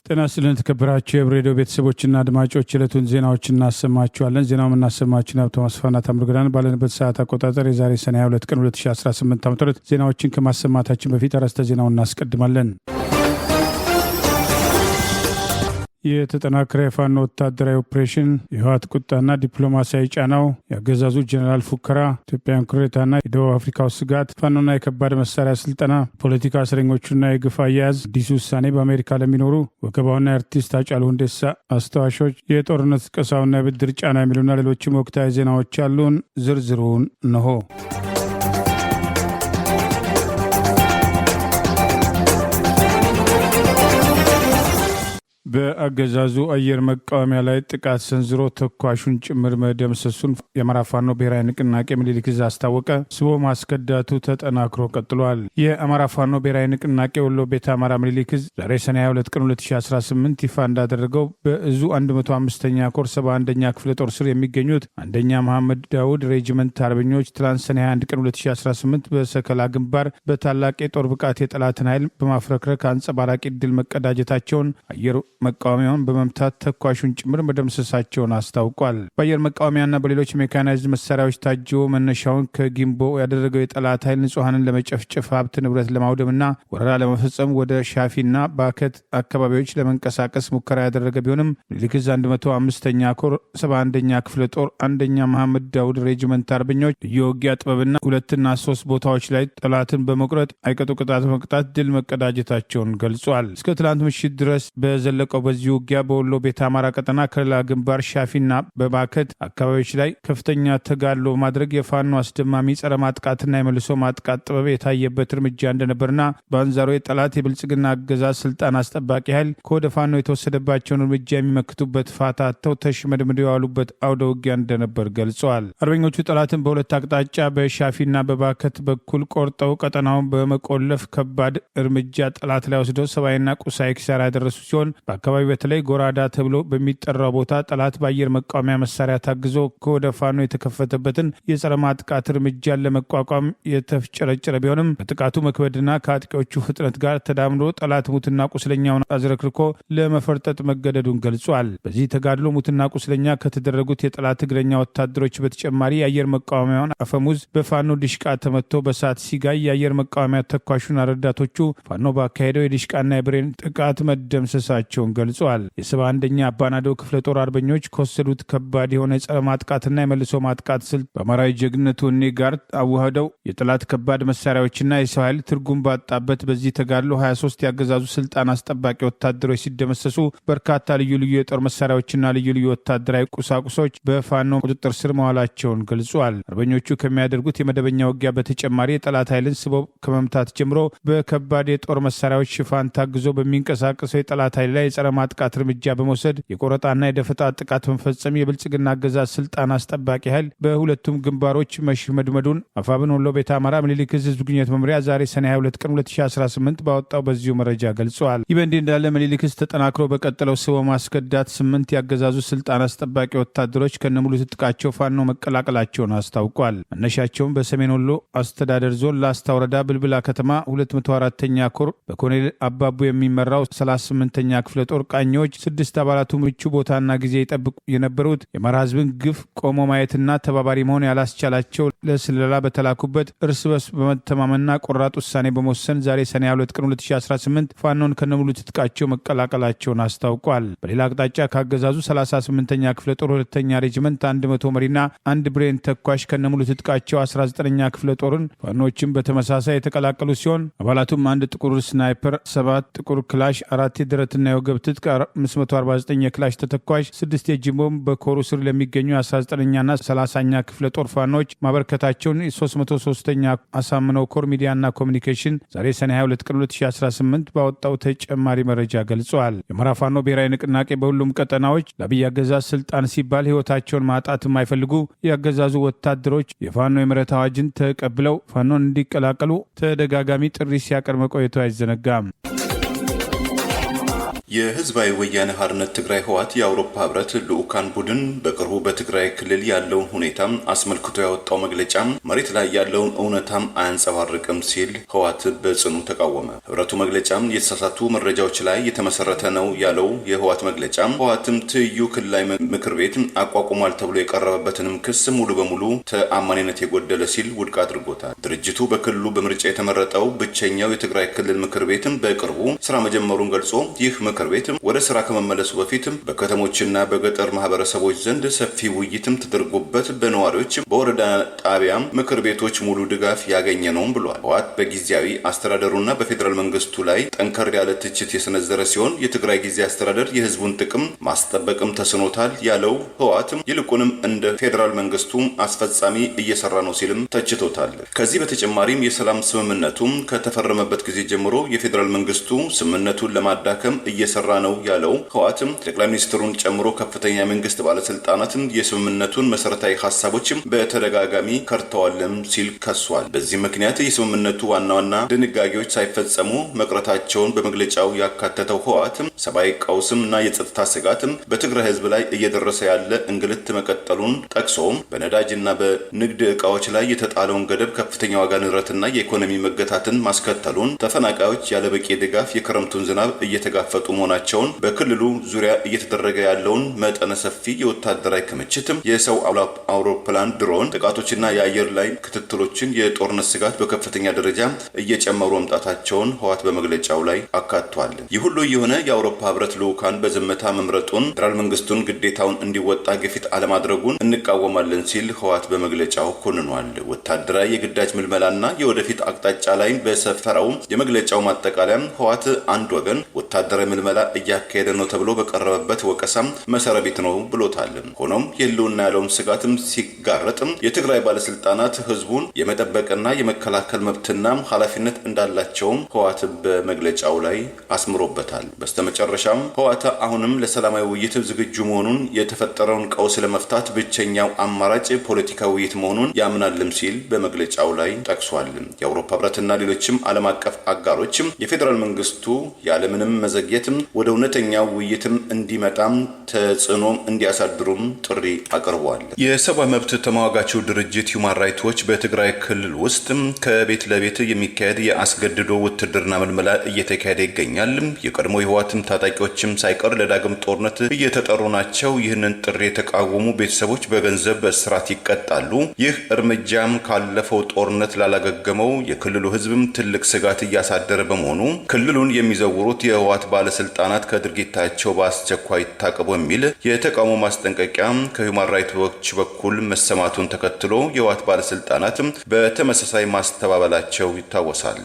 ጤና ይስጥልን ተከብራችሁ የብሬዲዮ ቤተሰቦችና አድማጮች ዕለቱን ዜናዎችን እናሰማችኋለን። ዜናውን እናሰማችን ሀብታሙ አስፋና ታምሩግዳን ባለንበት ሰዓት አቆጣጠር የዛሬ ሰኔ 22 ቀን 2018 ዓ.ም ዜናዎችን ከማሰማታችን በፊት አርዕስተ ዜናውን እናስቀድማለን። የተጠናከረ የፋኖ ወታደራዊ ኦፕሬሽን፣ የህወሓት ቁጣና ዲፕሎማሲያዊ ጫናው፣ የአገዛዙ ጀኔራል ፉከራ፣ ኢትዮጵያውያን ኩሬታና የደቡብ አፍሪካው ስጋት፣ ፋኖና የከባድ መሳሪያ ስልጠና፣ ፖለቲካ እስረኞቹና የግፍ አያያዝ፣ አዲስ ውሳኔ በአሜሪካ ለሚኖሩ ወከባውና የአርቲስት ሃጫሉ ሁንዴሳ አስታዋሾች፣ የጦርነት ቅስቀሳውና የብድር ጫና የሚሉና ሌሎችም ወቅታዊ ዜናዎች አሉን። ዝርዝሩን እንሆ። በአገዛዙ አየር መቃወሚያ ላይ ጥቃት ሰንዝሮ ተኳሹን ጭምር መደምሰሱን የአማራ ፋኖ ብሔራዊ ንቅናቄ ምኒልክ ዕዝ አስታወቀ። ስቦ ማስከዳቱ ተጠናክሮ ቀጥሏል። የአማራ ፋኖ ብሔራዊ ንቅናቄ ወሎ ቤተ አማራ ምኒልክ ዕዝ ዛሬ ሰኔ 22 ቀን 2018 ይፋ እንዳደረገው በእዙ 105ኛ ኮር 71ኛ ክፍለ ጦር ስር የሚገኙት አንደኛ መሐመድ ዳውድ ሬጅመንት አርበኞች ትላንት ሰኔ 21 ቀን 2018 በሰከላ ግንባር በታላቅ የጦር ብቃት የጠላትን ኃይል በማፍረክረክ አንጸባራቂ ድል መቀዳጀታቸውን አየር መቃወሚያውን በመምታት ተኳሹን ጭምር መደምሰሳቸውን አስታውቋል። በአየር መቃወሚያና በሌሎች ሜካናይዝድ መሳሪያዎች ታጅቦ መነሻውን ከጊምቦ ያደረገው የጠላት ኃይል ንጹሐንን ለመጨፍጨፍ ሀብት ንብረት ለማውደምና ወረራ ለመፈጸም ወደ ሻፊና ባከት አካባቢዎች ለመንቀሳቀስ ሙከራ ያደረገ ቢሆንም ምኒልክ ዕዝ 105ኛ ኮር 71ኛ ክፍለ ጦር አንደኛ መሐመድ ዳውድ ሬጅመንት አርበኞች ልዩ ውጊያ ጥበብና 2 እና 3 ቦታዎች ላይ ጠላትን በመቁረጥ አይቀጡ ቅጣት መቅጣት ድል መቀዳጀታቸውን ገልጿል። እስከ ትላንት ምሽት ድረስ በዘለቀው በዚህ ውጊያ በወሎ ቤተ አማራ ቀጠና ከሌላ ግንባር ሻፊና በባከት አካባቢዎች ላይ ከፍተኛ ተጋድሎ በማድረግ የፋኖ አስደማሚ ጸረ ማጥቃትና የመልሶ ማጥቃት ጥበብ የታየበት እርምጃ እንደነበርና በአንጻሩ የጠላት የብልጽግና አገዛዝ ስልጣን አስጠባቂ ኃይል ከወደ ፋኖ የተወሰደባቸውን እርምጃ የሚመክቱበት ፋታ አጥተው ተሽመድምደው የዋሉበት አውደ ውጊያ እንደነበር ገልጸዋል። አርበኞቹ ጠላትን በሁለት አቅጣጫ በሻፊና በባከት በኩል ቆርጠው ቀጠናውን በመቆለፍ ከባድ እርምጃ ጠላት ላይ ወስደው ሰብአዊና ቁሳዊ ኪሳራ ያደረሱ ሲሆን በአካባቢ በተለይ ጎራዳ ተብሎ በሚጠራው ቦታ ጠላት በአየር መቃወሚያ መሳሪያ ታግዞ ከወደ ፋኖ የተከፈተበትን የጸረ ማጥቃት እርምጃን ለመቋቋም የተፍጨረጨረ ቢሆንም በጥቃቱ መክበድና ከአጥቂዎቹ ፍጥነት ጋር ተዳምሮ ጠላት ሙትና ቁስለኛውን አዝረክርኮ ለመፈርጠጥ መገደዱን ገልጿል። በዚህ ተጋድሎ ሙትና ቁስለኛ ከተደረጉት የጠላት እግረኛ ወታደሮች በተጨማሪ የአየር መቃወሚያውን አፈሙዝ በፋኖ ዲሽቃ ተመቶ በሳት ሲጋይ የአየር መቃወሚያ ተኳሹና ረዳቶቹ ፋኖ ባካሄደው የዲሽቃና የብሬን ጥቃት መደምሰሳቸውን ገልጿል። የ71ኛ አባናዶ ክፍለ ጦር አርበኞች ከወሰዱት ከባድ የሆነ የጸረ ማጥቃትና የመልሶ ማጥቃት ስልት በአማራዊ ጀግንነት ወኔ ጋር አዋህደው የጠላት ከባድ መሳሪያዎችና የሰው ኃይል ትርጉም ባጣበት በዚህ ተጋድሎ 23 ያገዛዙ ስልጣን አስጠባቂ ወታደሮች ሲደመሰሱ በርካታ ልዩ ልዩ የጦር መሳሪያዎችና ልዩ ልዩ ወታደራዊ ቁሳቁሶች በፋኖ ቁጥጥር ስር መዋላቸውን ገልጿል። አርበኞቹ ከሚያደርጉት የመደበኛ ውጊያ በተጨማሪ የጠላት ኃይልን ስበው ከመምታት ጀምሮ በከባድ የጦር መሳሪያዎች ሽፋን ታግዞ በሚንቀሳቀሰው የጠላት ኃይል ላይ የጸረ ማጥቃት እርምጃ በመውሰድ የቆረጣና የደፈጣ ጥቃት በመፈጸም የብልጽግና አገዛዝ ስልጣን አስጠባቂ ኃይል በሁለቱም ግንባሮች መሽመድመዱን አፋብን ወሎ ቤተ አማራ ምኒልክ ዕዝ ህዝብ ግንኙነት መምሪያ ዛሬ ሰኔ 22 ቀን 2018 ባወጣው በዚሁ መረጃ ገልጿል። ይህ በእንዲህ እንዳለ ምኒልክ ዕዝ ተጠናክሮ በቀጠለው ስቦ ማስከዳት 8 ያገዛዙ ስልጣን አስጠባቂ ወታደሮች ከነሙሉ ትጥቃቸው ፋኖ መቀላቀላቸውን አስታውቋል። መነሻቸውን በሰሜን ወሎ አስተዳደር ዞን ላስታ ወረዳ ብልብላ ከተማ 204ኛ ኮር በኮሎኔል አባቡ የሚመራው 38ኛ ክፍለ ጦር ቃኞች 6 አባላቱ ምቹ ቦታና ጊዜ ይጠብቁ የነበሩት የአማራ ህዝብን ግፍ ቆሞ ማየትና ተባባሪ መሆን ያላስቻላቸው ለስለላ በተላኩበት እርስ በርስ በመተማመንና ቆራጥ ውሳኔ በመወሰን ዛሬ ሰኔ 22 ቀን 2018 ፋኖን ከነሙሉ ትጥቃቸው መቀላቀላቸውን አስታውቋል። በሌላ አቅጣጫ ካገዛዙ 38ኛ ክፍለ ጦር 2ኛ ሬጅመንት 100 መሪና 1 ብሬን ተኳሽ ከነሙሉ ትጥቃቸው 19ኛ ክፍለ ጦርን ፋኖችን በተመሳሳይ የተቀላቀሉ ሲሆን አባላቱም 1 ጥቁር ስናይፐር፣ 7 ጥቁር ክላሽ፣ 4 የደረትና የወገብ ትጥቅ፣ 549 የክላሽ ተተኳሽ፣ 6 የእጅ ቦምብ በኮሩ ስር ለሚገኙ 19ኛና 30ኛ ክፍለ ጦር ፋኖች ማበርከታቸውን 303ኛ አሳምነው ኮር ሚዲያና ኮሚኒኬሽን ዛሬ ሰኔ 22 ቀን 2018 ባወጣው ተጨማሪ መረጃ ገልጿል። የአማራ ፋኖ ብሔራዊ ንቅናቄ በሁሉም ቀጠናዎች ለአብይ አገዛዝ ስልጣን ሲባል ህይወታቸውን ማጣት የማይፈልጉ የአገዛዙ ወታደሮች የፋኖ የምህረት አዋጅን ተቀብለው ፋኖን እንዲቀላቀሉ ተደጋጋሚ ጥሪ ሲያቀርብ መቆየቱ አይዘነጋም። የህዝባዊ ወያነ ሓርነት ትግራይ ህወሓት የአውሮፓ ህብረት ልዑካን ቡድን በቅርቡ በትግራይ ክልል ያለውን ሁኔታ አስመልክቶ ያወጣው መግለጫ መሬት ላይ ያለውን እውነታም አያንጸባርቅም ሲል ህወሓት በጽኑ ተቃወመ። ህብረቱ መግለጫ የተሳሳቱ መረጃዎች ላይ የተመሰረተ ነው ያለው የህወሓት መግለጫ ህወሓትም ትይዩ ክልላዊ ምክር ቤት አቋቁሟል ተብሎ የቀረበበትንም ክስ ሙሉ በሙሉ ተአማኒነት የጎደለ ሲል ውድቅ አድርጎታል። ድርጅቱ በክልሉ በምርጫ የተመረጠው ብቸኛው የትግራይ ክልል ምክር ቤትም በቅርቡ ስራ መጀመሩን ገልጾ ይህ ምክር ቤት ወደ ስራ ከመመለሱ በፊት በከተሞችና በገጠር ማህበረሰቦች ዘንድ ሰፊ ውይይትም ተደርጎበት በነዋሪዎች በወረዳ ጣቢያ ምክር ቤቶች ሙሉ ድጋፍ ያገኘ ነው ብሏል። ህወሓት በጊዜያዊ አስተዳደሩና በፌዴራል መንግስቱ ላይ ጠንከር ያለ ትችት የሰነዘረ ሲሆን የትግራይ ጊዜያዊ አስተዳደር የህዝቡን ጥቅም ማስጠበቅም ተስኖታል ያለው ህወሓት ይልቁንም እንደ ፌዴራል መንግስቱ አስፈጻሚ እየሰራ ነው ሲልም ተችቶታል። ከዚህ በተጨማሪም የሰላም ስምምነቱም ከተፈረመበት ጊዜ ጀምሮ የፌዴራል መንግስቱ ስምምነቱን ለማዳከም እየሰራ ነው ያለው ህወሓትም ጠቅላይ ሚኒስትሩን ጨምሮ ከፍተኛ መንግስት ባለስልጣናትን የስምምነቱን መሰረታዊ ሀሳቦችም በተደጋጋሚ ከርተዋልም ሲል ከሷል። በዚህ ምክንያት የስምምነቱ ዋና ዋና ድንጋጌዎች ሳይፈጸሙ መቅረታቸውን በመግለጫው ያካተተው ህወሓትም ሰብአዊ ቀውስም እና የጸጥታ ስጋትም በትግራይ ህዝብ ላይ እየደረሰ ያለ እንግልት መቀጠሉን ጠቅሶ በነዳጅና በንግድ እቃዎች ላይ የተጣለውን ገደብ ከፍተኛ ዋጋ ንረትና የኢኮኖሚ መገታትን ማስከተሉን ተፈናቃዮች ያለበቂ ድጋፍ የክረምቱን ዝናብ እየተጋፈጡ መሆናቸውን በክልሉ ዙሪያ እየተደረገ ያለውን መጠነ ሰፊ የወታደራዊ ክምችትም የሰው አውሮፕላን ድሮን ጥቃቶችና የአየር ላይ ክትትሎችን የጦርነት ስጋት በከፍተኛ ደረጃ እየጨመሩ መምጣታቸውን ህወሓት በመግለጫው ላይ አካቷል። ይህ ሁሉ የሆነ የአውሮፓ ህብረት ልዑካን በዝምታ መምረጡን ፌዴራል መንግስቱን ግዴታውን እንዲወጣ ግፊት አለማድረጉን እንቃወማለን ሲል ህወሓት በመግለጫው ኮንኗል። ወታደራዊ የግዳጅ ምልመላና የወደፊት አቅጣጫ ላይ በሰፈረው የመግለጫው ማጠቃለያ ህወሓት አንድ ወገን ወታደራዊ ምልመላ እያካሄደ ነው ተብሎ በቀረበበት ወቀሳም መሰረቢት ነው ብሎታል። ሆኖም የህልውና ያለውን ስጋትም ሲጋረጥም የትግራይ ባለስልጣናት ህዝቡን የመጠበቅና የመከላከል መብትና ኃላፊነት እንዳላቸውም ህወሓት በመግለጫው ላይ አስምሮበታል። በስተመጨረሻም ህወሓት አሁንም ለሰላማዊ ውይይት ዝግጁ መሆኑን የተፈጠረውን ቀውስ ለመፍታት ብቸኛው አማራጭ ፖለቲካዊ ውይይት መሆኑን ያምናልም ሲል በመግለጫው ላይ ጠቅሷል። የአውሮፓ ህብረትና ሌሎችም ዓለም አቀፍ አጋሮችም የፌዴራል መንግስቱ ያለምንም መዘግየትም ወደ እውነተኛው ውይይትም እንዲመጣም ተጽዕኖ እንዲያሳድሩም ጥሪ አቅርቧል። የሰብአዊ መብት ተሟጋቹ ድርጅት ሁማን ራይትስ ዎች በትግራይ ክልል ውስጥ ከቤት ለቤት የሚካሄድ የአስገድዶ ውትድርና ምልመላ እየተካሄደ ይገኛል። የቀድሞ የህወሓትም ታጣቂዎችም ሳይቀር ለዳግም ጦርነት እየተጠሩ ናቸው። ይህንን ጥሪ የተቃወሙ ቤተሰቦች በገንዘብ በእስራት ይቀጣሉ። ይህ እርምጃም ካለፈው ጦርነት ላላገገመው የክልሉ ህዝብም ትልቅ ስጋት እያሳደረ በመሆኑ ክልሉን የሚዘውሩት የህወሓት ባለስልጣናት ከድርጊታቸው በአስቸኳይ ይታቀቡ የሚል የተቃውሞ ማስጠንቀቂያ ከሁማን ራይትስ ዎች በኩል መሰማቱን ተከትሎ የህወሓት ባለስልጣናት በተመሳሳይ ማስተባበላቸው ይታወሳል።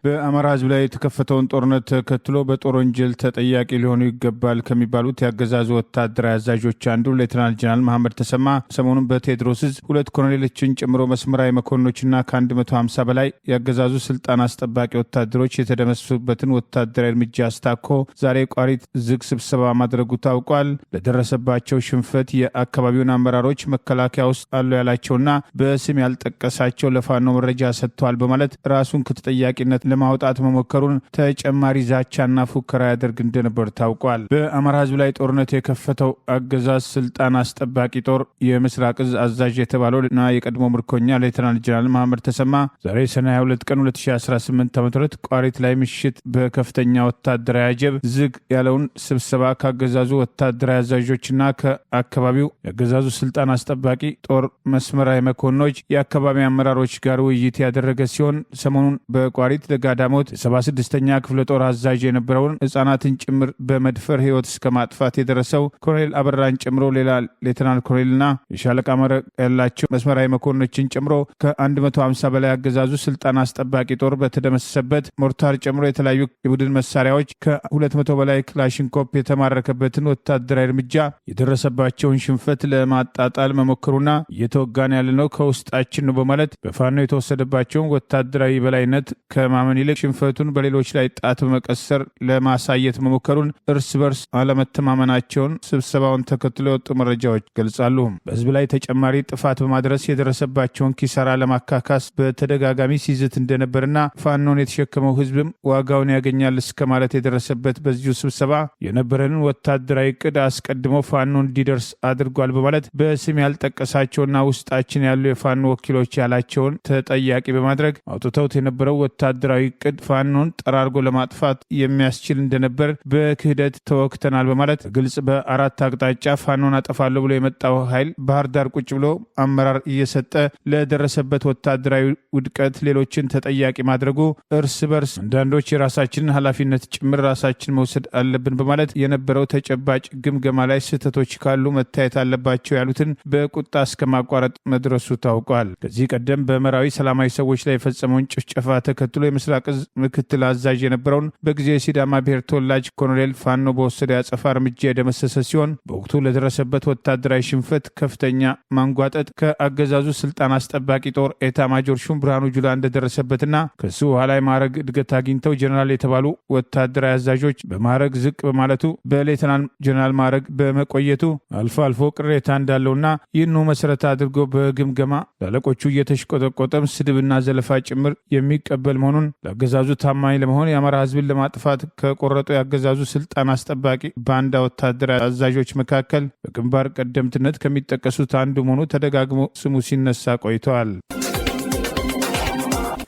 በአማራ ህዝብ ላይ የተከፈተውን ጦርነት ተከትሎ በጦር ወንጀል ተጠያቂ ሊሆኑ ይገባል ከሚባሉት የአገዛዙ ወታደራዊ አዛዦች አንዱ ሌተናል ጀነራል መሐመድ ተሰማ ሰሞኑን በቴዎድሮስ ዕዝ 2 ኮሎኔሎችን ጨምሮ መስመራዊ መኮንኖችና ከ150 በላይ የአገዛዙ ስልጣን አስጠባቂ ወታደሮች የተደመሰሱበትን ወታደራዊ እርምጃ አስታኮ ዛሬ ቋሪት ዝግ ስብሰባ ማድረጉ ታውቋል። ለደረሰባቸው ሽንፈት የአካባቢውን አመራሮች መከላከያ ውስጥ አሉ ያላቸውና በስም ያልጠቀሳቸው ለፋኖ መረጃ ሰጥተዋል በማለት ራሱን ከተጠያቂነት ለማውጣት መሞከሩን ተጨማሪ ዛቻና ፉከራ ያደርግ እንደነበር ታውቋል። በአማራ ህዝብ ላይ ጦርነት የከፈተው አገዛዝ ስልጣን አስጠባቂ ጦር የምስራቅ ዕዝ አዛዥ የተባለውና የቀድሞ ምርኮኛ ሌተናል ጀነራል መሐመድ ተሰማ ዛሬ ሰኔ 22 ቀን 2018 ዓ.ም ቋሪት ላይ ምሽት በከፍተኛ ወታደራዊ አጀብ ዝግ ያለውን ስብሰባ ካገዛዙ ወታደራዊ አዛዦችና ከአካባቢው የአገዛዙ ስልጣን አስጠባቂ ጦር መስመራዊ መኮንኖች የአካባቢ አመራሮች ጋር ውይይት ያደረገ ሲሆን ሰሞኑን በቋሪት ጋዳሞት 76ኛ ክፍለ ጦር አዛዥ የነበረውን ህጻናትን ጭምር በመድፈር ህይወት እስከ ማጥፋት የደረሰው ኮሎኔል አበራን ጨምሮ ሌላ ሌተናል ኮሎኔልና የሻለቃ መረቅ ያላቸው መስመራዊ መኮንኖችን ጨምሮ ከ150 በላይ አገዛዙ ስልጣን አስጠባቂ ጦር በተደመሰሰበት ሞርታር ጨምሮ የተለያዩ የቡድን መሳሪያዎች ከ200 በላይ ክላሽንኮፕ የተማረከበትን ወታደራዊ እርምጃ የደረሰባቸውን ሽንፈት ለማጣጣል መሞከሩና እየተወጋን ያለነው ከውስጣችን ነው በማለት በፋኖ የተወሰደባቸውን ወታደራዊ በላይነት ከማመን ከመተማመን ይልቅ ሽንፈቱን በሌሎች ላይ ጣት በመቀሰር ለማሳየት መሞከሩን እርስ በርስ አለመተማመናቸውን ስብሰባውን ተከትሎ የወጡ መረጃዎች ገልጻሉ። በህዝብ ላይ ተጨማሪ ጥፋት በማድረስ የደረሰባቸውን ኪሳራ ለማካካስ በተደጋጋሚ ሲዝት እንደነበርና ፋኖን የተሸከመው ህዝብም ዋጋውን ያገኛል እስከ ማለት የደረሰበት በዚሁ ስብሰባ የነበረንን ወታደራዊ ዕቅድ አስቀድሞ ፋኖ እንዲደርስ አድርጓል በማለት በስም ያልጠቀሳቸውና ውስጣችን ያሉ የፋኖ ወኪሎች ያላቸውን ተጠያቂ በማድረግ አውጥተውት የነበረው ወታደራዊ ዕቅድ ፋኖን ጠራርጎ ለማጥፋት የሚያስችል እንደነበር በክህደት ተወክተናል በማለት ግልጽ በአራት አቅጣጫ ፋኖን አጠፋለሁ ብሎ የመጣው ኃይል ባህር ዳር ቁጭ ብሎ አመራር እየሰጠ ለደረሰበት ወታደራዊ ውድቀት ሌሎችን ተጠያቂ ማድረጉ እርስ በርስ አንዳንዶች የራሳችንን ኃላፊነት ጭምር ራሳችን መውሰድ አለብን በማለት የነበረው ተጨባጭ ግምገማ ላይ ስህተቶች ካሉ መታየት አለባቸው ያሉትን በቁጣ እስከ ማቋረጥ መድረሱ ታውቋል። ከዚህ ቀደም በመራዊ ሰላማዊ ሰዎች ላይ የፈጸመውን ጭፍጨፋ ተከትሎ የምስራቅ እዝ ምክትል አዛዥ የነበረውን በጊዜው የሲዳማ ብሔር ተወላጅ ኮሎኔል ፋኖ በወሰደ ያጸፋ እርምጃ የደመሰሰ ሲሆን በወቅቱ ለደረሰበት ወታደራዊ ሽንፈት ከፍተኛ ማንጓጠጥ ከአገዛዙ ስልጣን አስጠባቂ ጦር ኤታ ማጆር ሹም ብርሃኑ ጁላ እንደደረሰበትና ከሱ በኋላ የማዕረግ እድገት አግኝተው ጀነራል የተባሉ ወታደራዊ አዛዦች በማዕረግ ዝቅ በማለቱ በሌተናል ጀነራል ማዕረግ በመቆየቱ አልፎ አልፎ ቅሬታ እንዳለውና ይህኑ መሰረት አድርጎ በግምገማ ለአለቆቹ እየተሽቆጠቆጠም ስድብና ዘለፋ ጭምር የሚቀበል መሆኑን ለአገዛዙ ታማኝ ለመሆን የአማራ ህዝብን ለማጥፋት ከቆረጡ የአገዛዙ ስልጣን አስጠባቂ ባንዳ ወታደራዊ አዛዦች መካከል በግንባር ቀደምትነት ከሚጠቀሱት አንዱ መሆኑ ተደጋግሞ ስሙ ሲነሳ ቆይተዋል።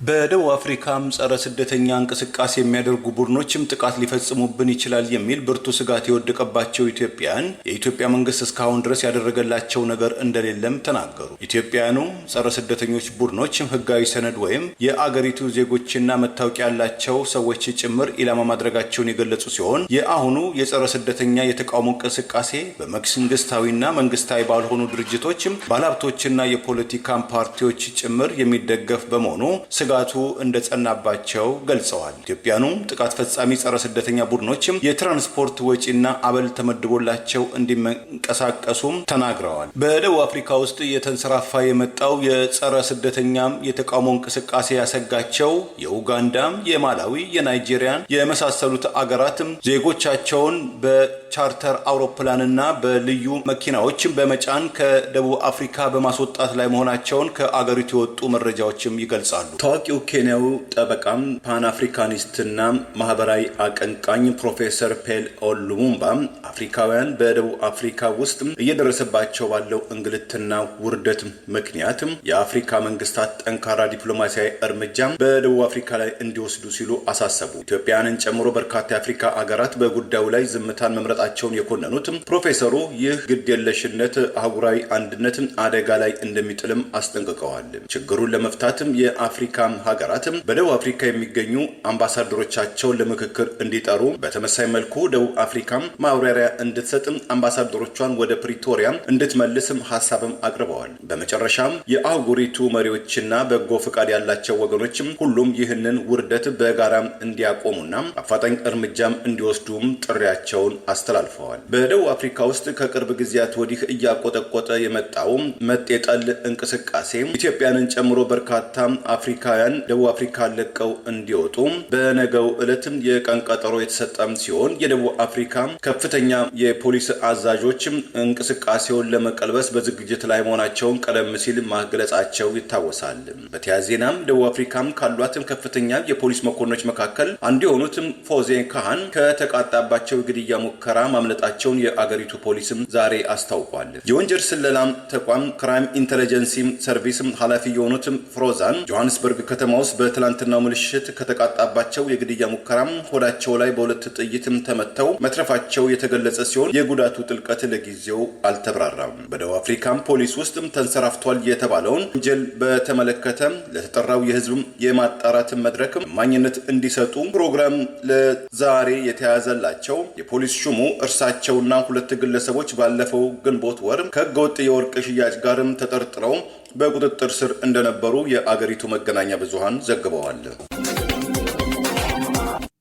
በደቡብ አፍሪካም ጸረ ስደተኛ እንቅስቃሴ የሚያደርጉ ቡድኖችም ጥቃት ሊፈጽሙብን ይችላል የሚል ብርቱ ስጋት የወደቀባቸው ኢትዮጵያን የኢትዮጵያ መንግስት እስካሁን ድረስ ያደረገላቸው ነገር እንደሌለም ተናገሩ። ኢትዮጵያኑ ጸረ ስደተኞች ቡድኖችም ህጋዊ ሰነድ ወይም የአገሪቱ ዜጎችና መታወቂያ ያላቸው ሰዎች ጭምር ኢላማ ማድረጋቸውን የገለጹ ሲሆን የአሁኑ የጸረ ስደተኛ የተቃውሞ እንቅስቃሴ በመንግስታዊና መንግስታዊ ባልሆኑ ድርጅቶችም ባለሀብቶችና የፖለቲካ ፓርቲዎች ጭምር የሚደገፍ በመሆኑ ስጋቱ እንደጸናባቸው ገልጸዋል። ኢትዮጵያኑ ጥቃት ፈጻሚ ጸረ ስደተኛ ቡድኖችም የትራንስፖርት ወጪና አበል ተመድቦላቸው እንዲመንቀሳቀሱም ተናግረዋል። በደቡብ አፍሪካ ውስጥ የተንሰራፋ የመጣው የጸረ ስደተኛም የተቃውሞ እንቅስቃሴ ያሰጋቸው የኡጋንዳም፣ የማላዊ፣ የናይጄሪያን የመሳሰሉት አገራትም ዜጎቻቸውን በቻርተር አውሮፕላንና በልዩ መኪናዎችም በመጫን ከደቡብ አፍሪካ በማስወጣት ላይ መሆናቸውን ከአገሪቱ የወጡ መረጃዎችም ይገልጻሉ። ታዋቂው ኬንያዊ ጠበቃም ፓን አፍሪካኒስትና ማህበራዊ አቀንቃኝ ፕሮፌሰር ፔል ኦሉሙምባ አፍሪካውያን በደቡብ አፍሪካ ውስጥ እየደረሰባቸው ባለው እንግልትና ውርደት ምክንያት የአፍሪካ መንግስታት ጠንካራ ዲፕሎማሲያዊ እርምጃ በደቡብ አፍሪካ ላይ እንዲወስዱ ሲሉ አሳሰቡ። ኢትዮጵያንን ጨምሮ በርካታ የአፍሪካ አገራት በጉዳዩ ላይ ዝምታን መምረጣቸውን የኮነኑት ፕሮፌሰሩ ይህ ግድየለሽነት አህጉራዊ አንድነትን አደጋ ላይ እንደሚጥልም አስጠንቅቀዋል። ችግሩን ለመፍታትም የአፍሪካ ሀገራትም በደቡብ አፍሪካ የሚገኙ አምባሳደሮቻቸውን ለምክክር እንዲጠሩ በተመሳይ መልኩ ደቡብ አፍሪካም ማብራሪያ እንድትሰጥም አምባሳደሮቿን ወደ ፕሪቶሪያ እንድትመልስም ሀሳብም አቅርበዋል። በመጨረሻም የአህጉሪቱ መሪዎችና በጎ ፈቃድ ያላቸው ወገኖችም ሁሉም ይህንን ውርደት በጋራ እንዲያቆሙና አፋጣኝ እርምጃም እንዲወስዱም ጥሪያቸውን አስተላልፈዋል። በደቡብ አፍሪካ ውስጥ ከቅርብ ጊዜያት ወዲህ እያቆጠቆጠ የመጣው መጤጠል እንቅስቃሴ ኢትዮጵያንን ጨምሮ በርካታ አፍሪካውያን ደቡብ አፍሪካ ለቀው እንዲወጡ በነገው ዕለትም የቀን ቀጠሮ የተሰጠም ሲሆን የደቡብ አፍሪካ ከፍተኛ የፖሊስ አዛዦች እንቅስቃሴውን ለመቀልበስ በዝግጅት ላይ መሆናቸውን ቀደም ሲል ማግለጻቸው ይታወሳል። በተያያዘ ዜናም ደቡብ አፍሪካም ካሏትም ከፍተኛ የፖሊስ መኮንኖች መካከል አንዱ የሆኑትም ፎዜ ካህን ከተቃጣባቸው ግድያ ሙከራ ማምለጣቸውን የአገሪቱ ፖሊስም ዛሬ አስታውቋል። የወንጀል ስለላ ተቋም ክራይም ኢንተለጀንሲ ሰርቪስ ኃላፊ የሆኑትም ፍሮዛን ጆሃንስበርግ ከተማ ውስጥ በትላንትናው ምሽት ከተቃጣባቸው የግድያ ሙከራ ሆዳቸው ላይ በሁለት ጥይትም ተመተው መትረፋቸው የተገለጸ ሲሆን የጉዳቱ ጥልቀት ለጊዜው አልተብራራም። በደቡብ አፍሪካም ፖሊስ ውስጥ ተንሰራፍቷል የተባለውን ወንጀል በተመለከተ ለተጠራው የህዝብ የማጣራት መድረክ ማኝነት እንዲሰጡ ፕሮግራም ለዛሬ የተያዘላቸው የፖሊስ ሹሙ እርሳቸውና ሁለት ግለሰቦች ባለፈው ግንቦት ወር ከህገወጥ የወርቅ ሽያጭ ጋርም ተጠርጥረው በቁጥጥር ስር እንደነበሩ የአገሪቱ መገናኛ ብዙሃን ዘግበዋል።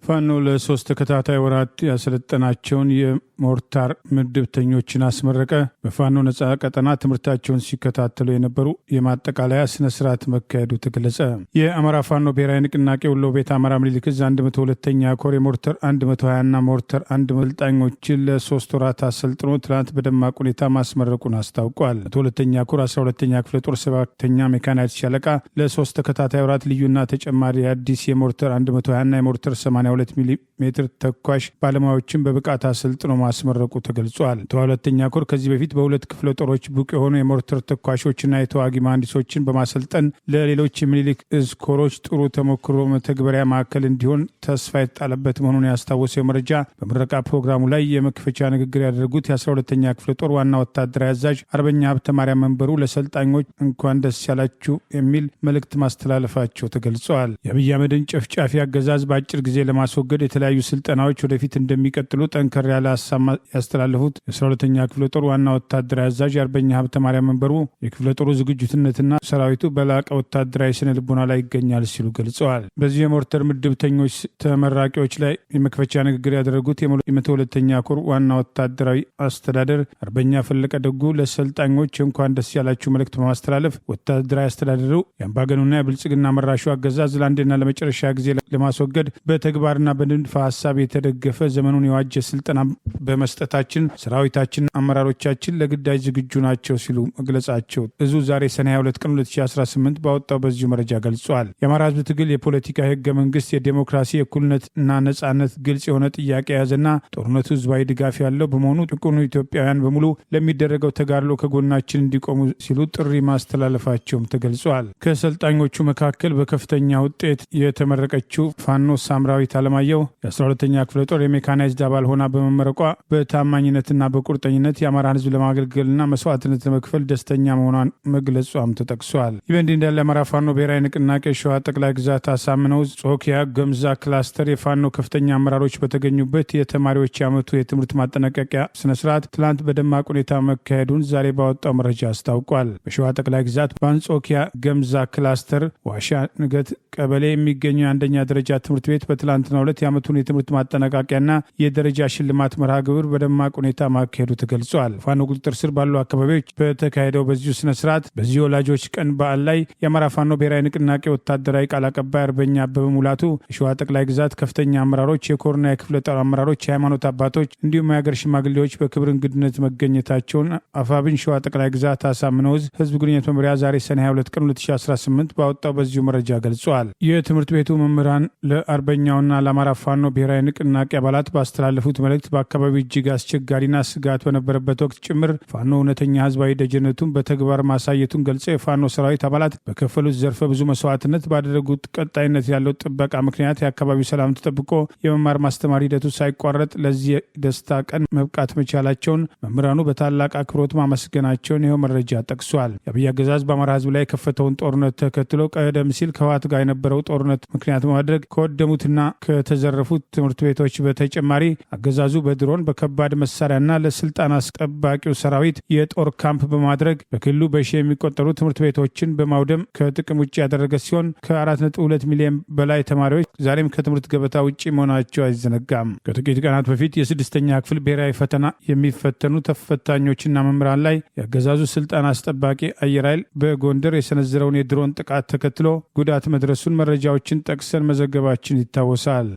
ፋኖ ለ3 ተከታታይ ወራት ያሰለጠናቸውን የሞርታር ምድብተኞችን አስመረቀ። በፋኖ ነጻ ቀጠና ትምህርታቸውን ሲከታተሉ የነበሩ የማጠቃለያ ስነስርዓት መካሄዱ ተገለጸ። የአማራ ፋኖ ብሔራዊ ንቅናቄ ወሎ ቤት አማራ ምኒልክ ዕዝ 102ኛ ኮር የሞርተር 120ና ሞርተር 1 አሰልጣኞችን ለ3 ወራት አሰልጥኖ ትናንት በደማቅ ሁኔታ ማስመረቁን አስታውቋል። 102ኛ ኮር 12ኛ ክፍለ ጦር 7ኛ ሜካናይዝድ ሻለቃ ለ3 ተከታታይ ወራት ልዩና ተጨማሪ አዲስ የሞርተር 120ና የሞርተር 82 ሚሜ ተኳሽ ባለሙያዎችን በብቃት አሰልጥኖ ማስመረቁ ተገልጿል። 102ኛ ኮር ከዚህ በፊት በሁለት ክፍለ ጦሮች ብቁ የሆኑ የሞርተር ተኳሾችና የተዋጊ መሐንዲሶችን በማሰልጠን ለሌሎች የሚኒሊክ ዕዝ ኮሮች ጥሩ ተሞክሮ መተግበሪያ ማዕከል እንዲሆን ተስፋ የጣለበት መሆኑን ያስታወሰው መረጃ በምረቃ ፕሮግራሙ ላይ የመክፈቻ ንግግር ያደረጉት የ12ኛ ክፍለ ጦር ዋና ወታደራዊ አዛዥ አርበኛ ሀብተ ማርያም መንበሩ ለሰልጣኞች እንኳን ደስ ያላችሁ የሚል መልእክት ማስተላለፋቸው ተገልጸዋል። የአብይ አህመድን ጨፍጫፊ አገዛዝ በአጭር ጊዜ ለማስወገድ የተለያዩ ስልጠናዎች ወደፊት እንደሚቀጥሉ ጠንከር ያለ ሀሳብ ያስተላለፉት የ12ኛ ክፍለ ጦር ዋና ወታደራዊ አዛዥ አርበኛ ሀብተ ማርያም መንበሩ የክፍለ ጦሩ ዝግጁነትና ሰራዊቱ በላቀ ወታደራዊ ስነ ልቦና ላይ ይገኛል ሲሉ ገልጸዋል። በዚህ የሞርተር ምድብተኞች ተመራቂዎች ላይ የመክፈቻ ንግግር ያደረጉት የ102ኛ ኮር ዋና ወታደራዊ አስተዳደር አርበኛ ፈለቀ ደጉ ለሰልጣኞች እንኳን ደስ ያላችሁ መልእክት በማስተላለፍ ወታደራዊ አስተዳደሩ የአምባገኑና የብልጽግና መራሹ አገዛዝ ለአንድና ለመጨረሻ ጊዜ ለማስወገድ በተግባርና በንድፈ ሀሳብ የተደገፈ ዘመኑን የዋጀ ስልጠና በመስጠታችን ሰራዊታችን አመራሮቻችን ለግዳጅ ዝግጁ ናቸው ሲሉ መግለጻቸው እዙ ዛሬ ሰኔ 22 ቀን 2018 ባወጣው በዚሁ መረጃ ገልጿል። የአማራ ህዝብ ትግል የፖለቲካ ህገ መንግስት፣ የዴሞክራሲ፣ የእኩልነትና ነጻነት ግልጽ የሆነ ጥያቄ የያዘና ጦርነቱ ህዝባዊ ድጋፍ ያለው በመሆኑ ጭቁኑ ኢትዮጵያውያን በሙሉ ለሚደረገው ተጋድሎ ከጎናችን እንዲቆሙ ሲሉ ጥሪ ማስተላለፋቸውም ተገልጿል። ከሰልጣኞቹ መካከል በከፍተኛ ውጤት የተመረቀችው ፋኖ ሳምራዊት አለማየሁ የ12ኛ ክፍለ ጦር የሜካናይዝድ አባል ሆና በመመረቋ በታማኝነትና በቁርጠኝነት የአማራን ህዝብ ለማገልገልና መስዋዕትነት ለመክፈል ደስተኛ መሆኗን መግለጿም ተጠቅሷል። ይህ በእንዲህ እንዳለ የአማራ ፋኖ ብሔራዊ ንቅናቄ ሸዋ ጠቅላይ ግዛት አሳምነው ጾኪያ ገምዛ ክላስተር የፋኖ ከፍተኛ አመራሮች በተገኙበት የተማሪዎች የዓመቱ የትምህርት ማጠናቀቂያ ስነስርዓት ትላንት በደማቅ ሁኔታ መካሄዱን ዛሬ ባወጣው መረጃ አስታውቋል። በሸዋ ጠቅላይ ግዛት በአንጾኪያ ገምዛ ክላስተር ዋሻ ንገት ቀበሌ የሚገኘው የአንደኛ ደረጃ ትምህርት ቤት በትላንትናው ዕለት የዓመቱን የትምህርት ማጠናቀቂያና የደረጃ ሽልማት መርሃ ግብር በደማቅ ሁኔታ ማካሄዱ ተገልጿል። ፋኖ ቁጥጥር ስር ባሉ አካባቢዎች በተካሄደው በዚሁ ስነስርዓት በዚህ ወላጆች ቀን በዓል ላይ የአማራ ፋኖ ብሔራዊ ንቅናቄ ወታደራዊ ቃል አቀባይ አርበኛ አበበ ሙላቱ፣ የሸዋ ጠቅላይ ግዛት ከፍተኛ አመራሮች፣ የኮርና የክፍለ ጦር አመራሮች፣ የሃይማኖት አባቶች እንዲሁም የሀገር ሽማግሌዎች በክብር እንግድነት መገኘታቸውን አፋብን ሸዋ ጠቅላይ ግዛት አሳምነው ዕዝ ህዝብ ግንኙነት መምሪያ ዛሬ ሰኔ 22 ቀን 2018 ባወጣው በዚሁ መረጃ ገልጿል። የትምህርት ቤቱ መምህራን ለአርበኛውና ለአማራ ፋኖ ብሔራዊ ንቅናቄ አባላት ባስተላለፉት መልእክት በአካባቢው እጅግ አስቸጋሪና ስጋት በነበረበት ወቅት ጭምር ፋኖ እውነተኛ ህዝባዊ ደጀነቱን በተግባር ማሳየቱን ገልጸው የፋኖ ሰራዊት አባላት በከፈሉት ዘርፈ ብዙ መስዋዕትነት ባደረጉት ቀጣይነት ያለው ጥበቃ ምክንያት የአካባቢው ሰላም ተጠብቆ የመማር ማስተማር ሂደቱ ሳይቋረጥ ለዚህ ደስታ ቀን መብቃት መቻላቸውን መምህራኑ በታላቅ አክብሮት ማመስገናቸውን ይኸው መረጃ ጠቅሷል። የአብይ አገዛዝ በአማራ ህዝብ ላይ የከፈተውን ጦርነት ተከትሎ ቀደም ሲል ከህወሓት ጋር የነበረው ጦርነት ምክንያት በማድረግ ከወደሙትና ከተዘረፉት ትምህርት ቤቶች በተጨማሪ አገዛዙ በድሮን በከባድ መሳሪያና ለስልጣን አስጠባቂው ሰራዊት የጦር ካምፕ በማድረግ በክልሉ በሺ የሚቆጠሩ ትምህርት ቤቶችን በማውደም ከጥቅም ውጭ ያደረገ ሲሆን ከ4.2 ሚሊዮን በላይ ተማሪዎች ዛሬም ከትምህርት ገበታ ውጭ መሆናቸው አይዘነጋም። ከጥቂት ቀናት በፊት የ6ኛ ክፍል ብሔራዊ ፈተና የሚፈተኑ ተፈታኞችና መምህራን ላይ የአገዛዙ ስልጣን አስጠባቂ አየር ኃይል በጎንደር የሰነዘረውን የድሮን ጥቃት ተከትሎ ጉዳት መድረሱን መረጃዎችን ጠቅሰን መዘገባችን ይታወሳል።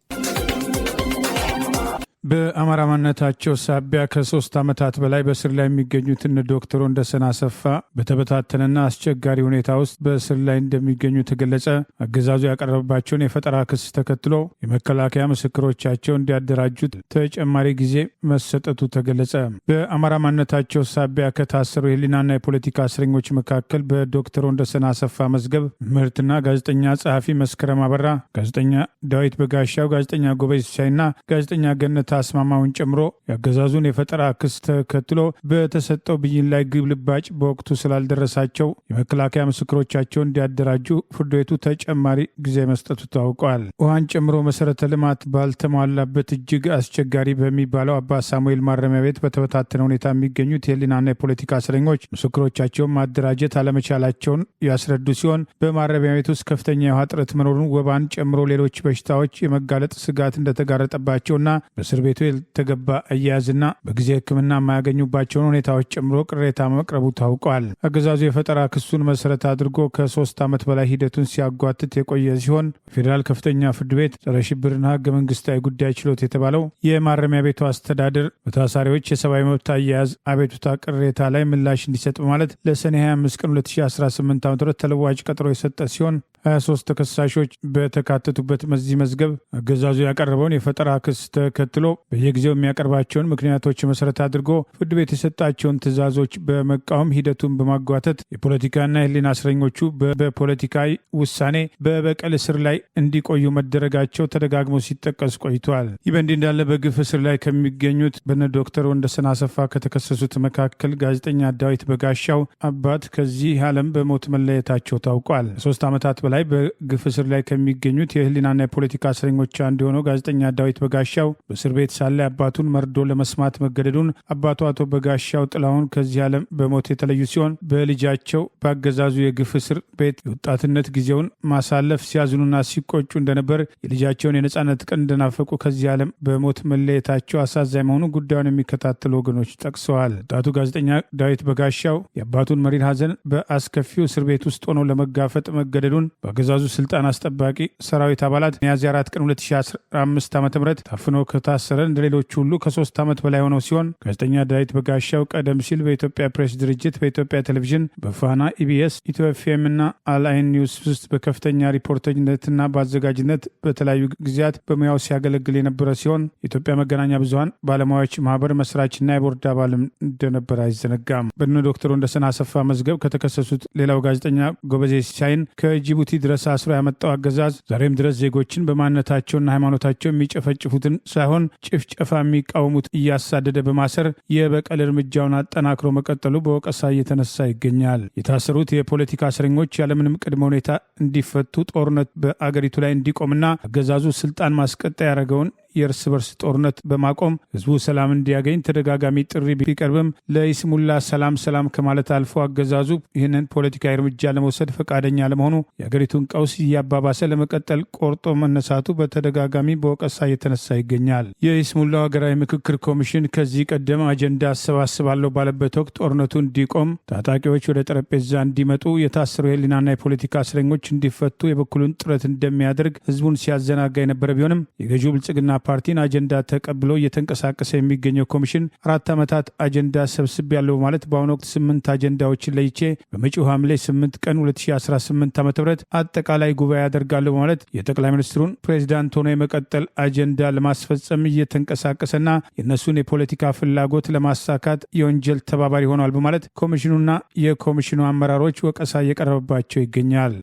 በአማራ ማንነታቸው ሳቢያ ከ3 ዓመታት በላይ በእስር ላይ የሚገኙት እነ ዶክተር ወንደሰን አሰፋ በተበታተነና አስቸጋሪ ሁኔታ ውስጥ በእስር ላይ እንደሚገኙ ተገለጸ። አገዛዙ ያቀረበባቸውን የፈጠራ ክስ ተከትሎ የመከላከያ ምስክሮቻቸው እንዲያደራጁት ተጨማሪ ጊዜ መሰጠቱ ተገለጸ። በአማራ ማንነታቸው ሳቢያ ከታሰሩ የህሊናና የፖለቲካ እስረኞች መካከል በዶክተር ወንደሰን አሰፋ መዝገብ መምህርትና ጋዜጠኛ ጸሐፊ መስከረም አበራ፣ ጋዜጠኛ ዳዊት በጋሻው፣ ጋዜጠኛ ጎበዝ ሲሳይና ጋዜጠኛ ገነት አስማማውን ጨምሮ ያገዛዙን የፈጠራ ክስ ተከትሎ በተሰጠው ብይን ላይ ግብ ልባጭ በወቅቱ ስላልደረሳቸው የመከላከያ ምስክሮቻቸውን እንዲያደራጁ ፍርድ ቤቱ ተጨማሪ ጊዜ መስጠቱ ታውቋል። ውሃን ጨምሮ መሰረተ ልማት ባልተሟላበት እጅግ አስቸጋሪ በሚባለው አባ ሳሙኤል ማረሚያ ቤት በተበታተነ ሁኔታ የሚገኙት የህሊናና የፖለቲካ እስረኞች ምስክሮቻቸውን ማደራጀት አለመቻላቸውን ያስረዱ ሲሆን በማረሚያ ቤት ውስጥ ከፍተኛ የውሃ እጥረት መኖሩን፣ ወባን ጨምሮ ሌሎች በሽታዎች የመጋለጥ ስጋት እንደተጋረጠባቸውና በእስር ቤቱ የተገባ አያያዝና በጊዜ ሕክምና የማያገኙባቸውን ሁኔታዎች ጨምሮ ቅሬታ መቅረቡ ታውቋል። አገዛዙ የፈጠራ ክሱን መሰረት አድርጎ ከ3 ዓመት በላይ ሂደቱን ሲያጓትት የቆየ ሲሆን ፌዴራል ከፍተኛ ፍርድ ቤት ጸረ ሽብርና ህገ መንግስታዊ ጉዳይ ችሎት የተባለው የማረሚያ ቤቱ አስተዳደር በታሳሪዎች የሰብአዊ መብት አያያዝ አቤቱታ ቅሬታ ላይ ምላሽ እንዲሰጥ በማለት ለሰኔ 25 ቀን 2018 ዓ.ም ተለዋጭ ቀጠሮ የሰጠ ሲሆን 23 ተከሳሾች በተካተቱበት በዚህ መዝገብ አገዛዙ ያቀረበውን የፈጠራ ክስ ተከትሎ በየጊዜው የሚያቀርባቸውን ምክንያቶች መሰረት አድርጎ ፍርድ ቤት የሰጣቸውን ትዕዛዞች በመቃወም ሂደቱን በማጓተት የፖለቲካና የህሊና እስረኞቹ በፖለቲካዊ ውሳኔ በበቀል እስር ላይ እንዲቆዩ መደረጋቸው ተደጋግሞ ሲጠቀስ ቆይቷል። ይህ በእንዲህ እንዳለ በግፍ እስር ላይ ከሚገኙት በነ ዶክተር ወንደሰን አሰፋ ከተከሰሱት መካከል ጋዜጠኛ ዳዊት በጋሻው አባት ከዚህ ዓለም በሞት መለየታቸው ታውቋል። 3 ዓመታት በላይ በግፍ እስር ላይ ከሚገኙት የህሊናና የፖለቲካ እስረኞች አንዱ የሆነው ጋዜጠኛ ዳዊት በጋሻው በእስር ቤት ሳለ አባቱን መርዶ ለመስማት መገደዱን አባቱ አቶ በጋሻው ጥላሁን ከዚህ ዓለም በሞት የተለዩ ሲሆን በልጃቸው በአገዛዙ የግፍ እስር ቤት የወጣትነት ጊዜውን ማሳለፍ ሲያዝኑና ሲቆጩ እንደነበር፣ የልጃቸውን የነጻነት ቀን እንደናፈቁ ከዚህ ዓለም በሞት መለየታቸው አሳዛኝ መሆኑ ጉዳዩን የሚከታተሉ ወገኖች ጠቅሰዋል። ወጣቱ ጋዜጠኛ ዳዊት በጋሻው የአባቱን መሪር ሀዘን በአስከፊው እስር ቤት ውስጥ ሆኖ ለመጋፈጥ መገደዱን በአገዛዙ ስልጣን አስጠባቂ ሰራዊት አባላት ሚያዝያ 4 ቀን 2015 ዓ.ም ታፍኖ ከታሰረ እንደሌሎች ሁሉ ከ3 ዓመት በላይ ሆነው ሲሆን ጋዜጠኛ ዳዊት በጋሻው ቀደም ሲል በኢትዮጵያ ፕሬስ ድርጅት፣ በኢትዮጵያ ቴሌቪዥን፣ በፋና፣ ኢቢኤስ፣ ኢትዮ ኤፍኤም እና አልአይን ኒውስ ውስጥ በከፍተኛ ሪፖርተርነትና በአዘጋጅነት በተለያዩ ጊዜያት በሙያው ሲያገለግል የነበረ ሲሆን የኢትዮጵያ መገናኛ ብዙኃን ባለሙያዎች ማህበር መስራችና የቦርድ አባልም እንደነበር አይዘነጋም። በእነ ዶክተር ወንደሰን አሰፋ መዝገብ ከተከሰሱት ሌላው ጋዜጠኛ ጎበዜ ሲሳይን ከጅቡቲ ድረስ አስሮ ያመጣው አገዛዝ ዛሬም ድረስ ዜጎችን በማንነታቸውና ሃይማኖታቸው የሚጨፈጭፉትን ሳይሆን ጭፍጨፋ የሚቃወሙት እያሳደደ በማሰር የበቀል እርምጃውን አጠናክሮ መቀጠሉ በወቀሳ እየተነሳ ይገኛል። የታሰሩት የፖለቲካ እስረኞች ያለምንም ቅድመ ሁኔታ እንዲፈቱ፣ ጦርነት በአገሪቱ ላይ እንዲቆምና አገዛዙ ስልጣን ማስቀጠያ ያደረገውን የእርስ በርስ ጦርነት በማቆም ህዝቡ ሰላም እንዲያገኝ ተደጋጋሚ ጥሪ ቢቀርብም ለይስሙላ ሰላም ከማለት አልፎ አገዛዙ ይህንን ፖለቲካዊ እርምጃ ለመውሰድ ፈቃደኛ ለመሆኑ የአገሪቱን ቀውስ እያባባሰ ለመቀጠል ቆርጦ መነሳቱ በተደጋጋሚ በወቀሳ እየተነሳ ይገኛል። የይስሙላው ሀገራዊ ምክክር ኮሚሽን ከዚህ ቀደም አጀንዳ አሰባስባለሁ ባለበት ወቅት ጦርነቱ እንዲቆም፣ ታጣቂዎች ወደ ጠረጴዛ እንዲመጡ፣ የታሰሩ የህሊናና የፖለቲካ እስረኞች እንዲፈቱ የበኩሉን ጥረት እንደሚያደርግ ህዝቡን ሲያዘናጋ የነበረ ቢሆንም የገዢው ብልጽግና ፓርቲን አጀንዳ ተቀብሎ እየተንቀሳቀሰ የሚገኘው ኮሚሽን 4 ዓመታት አጀንዳ ሰብስብ ያለው ማለት በአሁኑ ወቅት 8 አጀንዳዎችን ለይቼ በመጪው ሐምሌ 8 ቀን 2018 ዓ.ም አጠቃላይ ጉባኤ ያደርጋለሁ ማለት የጠቅላይ ሚኒስትሩን ፕሬዚዳንት ሆኖ የመቀጠል አጀንዳ ለማስፈጸም እየተንቀሳቀሰና የእነሱን የፖለቲካ ፍላጎት ለማሳካት የወንጀል ተባባሪ ሆኗል በማለት ኮሚሽኑና የኮሚሽኑ አመራሮች ወቀሳ እየቀረበባቸው ይገኛል።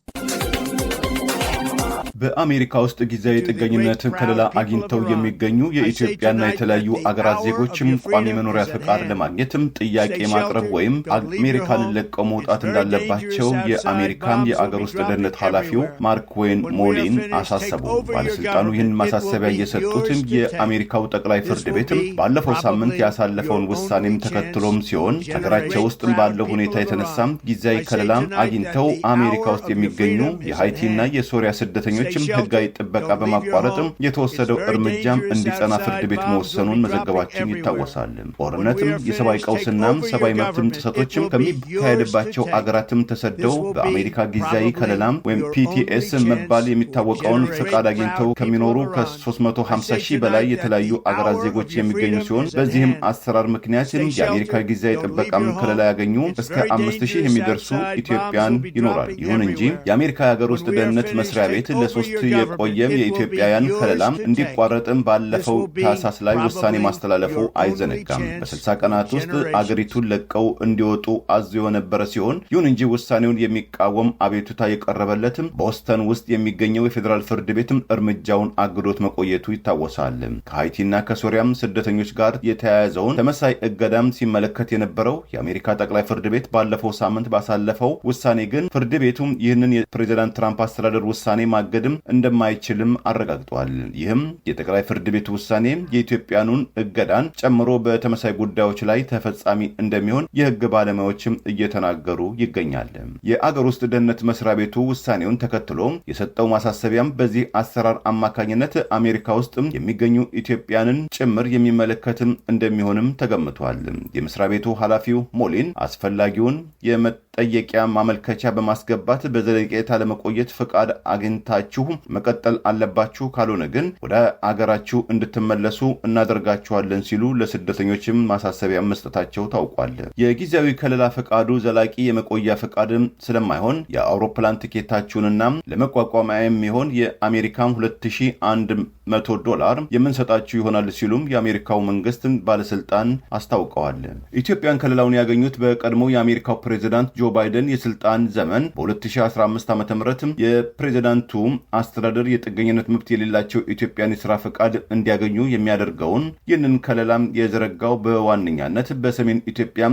በአሜሪካ ውስጥ ጊዜያዊ ጥገኝነት ከለላ አግኝተው የሚገኙ የኢትዮጵያና የተለያዩ አገራት ዜጎችም ቋሚ መኖሪያ ፈቃድ ለማግኘትም ጥያቄ ማቅረብ ወይም አሜሪካንን ለቀው መውጣት እንዳለባቸው የአሜሪካን የአገር ውስጥ ደህንነት ኃላፊው ማርክ ዌይን ሞሊን አሳሰቡ። ባለስልጣኑ ይህን ማሳሰቢያ እየሰጡትም የአሜሪካው ጠቅላይ ፍርድ ቤትም ባለፈው ሳምንት ያሳለፈውን ውሳኔም ተከትሎም ሲሆን ሀገራቸው ውስጥም ባለው ሁኔታ የተነሳም ጊዜያዊ ከለላ አግኝተው አሜሪካ ውስጥ የሚገኙ የሃይቲና የሶሪያ ስደተኞች ህጋዊ ጥበቃ በማቋረጥም የተወሰደው እርምጃም እንዲጸና ፍርድ ቤት መወሰኑን መዘገባችን ይታወሳል። ጦርነትም የሰብአዊ ቀውስና ሰብአዊ መብትም ጥሰቶችም ከሚካሄድባቸው አገራትም ተሰደው በአሜሪካ ጊዜያዊ ከለላም ወይም ፒቲኤስ መባል የሚታወቀውን ፈቃድ አግኝተው ከሚኖሩ ከ350 ሺህ በላይ የተለያዩ አገራት ዜጎች የሚገኙ ሲሆን በዚህም አሰራር ምክንያትም የአሜሪካ ጊዜያዊ ጥበቃም ከለላ ያገኙ እስከ 5000 የሚደርሱ ኢትዮጵያን ይኖራል። ይሁን እንጂ የአሜሪካ የሀገር ውስጥ ደህንነት መስሪያ ቤት 2013 የቆየም የኢትዮጵያውያን ከለላም እንዲቋረጥም ባለፈው ታህሳስ ላይ ውሳኔ ማስተላለፉ አይዘነጋም። በ60 ቀናት ውስጥ አገሪቱን ለቀው እንዲወጡ አዞ የነበረ ሲሆን ይሁን እንጂ ውሳኔውን የሚቃወም አቤቱታ የቀረበለትም ቦስተን ውስጥ የሚገኘው የፌዴራል ፍርድ ቤትም እርምጃውን አግዶት መቆየቱ ይታወሳል። ከሃይቲና ከሶሪያም ስደተኞች ጋር የተያያዘውን ተመሳይ እገዳም ሲመለከት የነበረው የአሜሪካ ጠቅላይ ፍርድ ቤት ባለፈው ሳምንት ባሳለፈው ውሳኔ ግን ፍርድ ቤቱም ይህንን የፕሬዝዳንት ትራምፕ አስተዳደር ውሳኔ ማገድም እንደማይችልም አረጋግጧል። ይህም የጠቅላይ ፍርድ ቤቱ ውሳኔ የኢትዮጵያኑን እገዳን ጨምሮ በተመሳይ ጉዳዮች ላይ ተፈጻሚ እንደሚሆን የህግ ባለሙያዎችም እየተናገሩ ይገኛል። የአገር ውስጥ ደህንነት መስሪያ ቤቱ ውሳኔውን ተከትሎ የሰጠው ማሳሰቢያም በዚህ አሰራር አማካኝነት አሜሪካ ውስጥ የሚገኙ ኢትዮጵያንን ጭምር የሚመለከትም እንደሚሆንም ተገምቷል። የመስሪያ ቤቱ ኃላፊው ሞሊን አስፈላጊውን የመጠየቂያ ማመልከቻ በማስገባት በዘለቄታ ለመቆየት ፍቃድ አግኝታችሁ መቀጠል አለባችሁ፣ ካልሆነ ግን ወደ አገራችሁ እንድትመለሱ እናደርጋችኋለን ሲሉ ለስደተኞችም ማሳሰቢያ መስጠታቸው ታውቋል። የጊዜያዊ ከለላ ፈቃዱ ዘላቂ የመቆያ ፈቃድ ስለማይሆን የአውሮፕላን ቲኬታችሁንና ለመቋቋሚያ የሚሆን የአሜሪካን $2100 የምንሰጣችሁ ይሆናል ሲሉም የአሜሪካው መንግስት ባለስልጣን አስታውቀዋል። ኢትዮጵያን ከለላውን ያገኙት በቀድሞ የአሜሪካው ፕሬዝዳንት ጆ ባይደን የስልጣን ዘመን በ2015 ዓ.ም የፕሬዝዳንቱ አስተዳደር የጥገኝነት መብት የሌላቸው ኢትዮጵያን የሥራ ፈቃድ እንዲያገኙ የሚያደርገውን ይህንን ከለላም የዘረጋው በዋነኛነት በሰሜን ኢትዮጵያ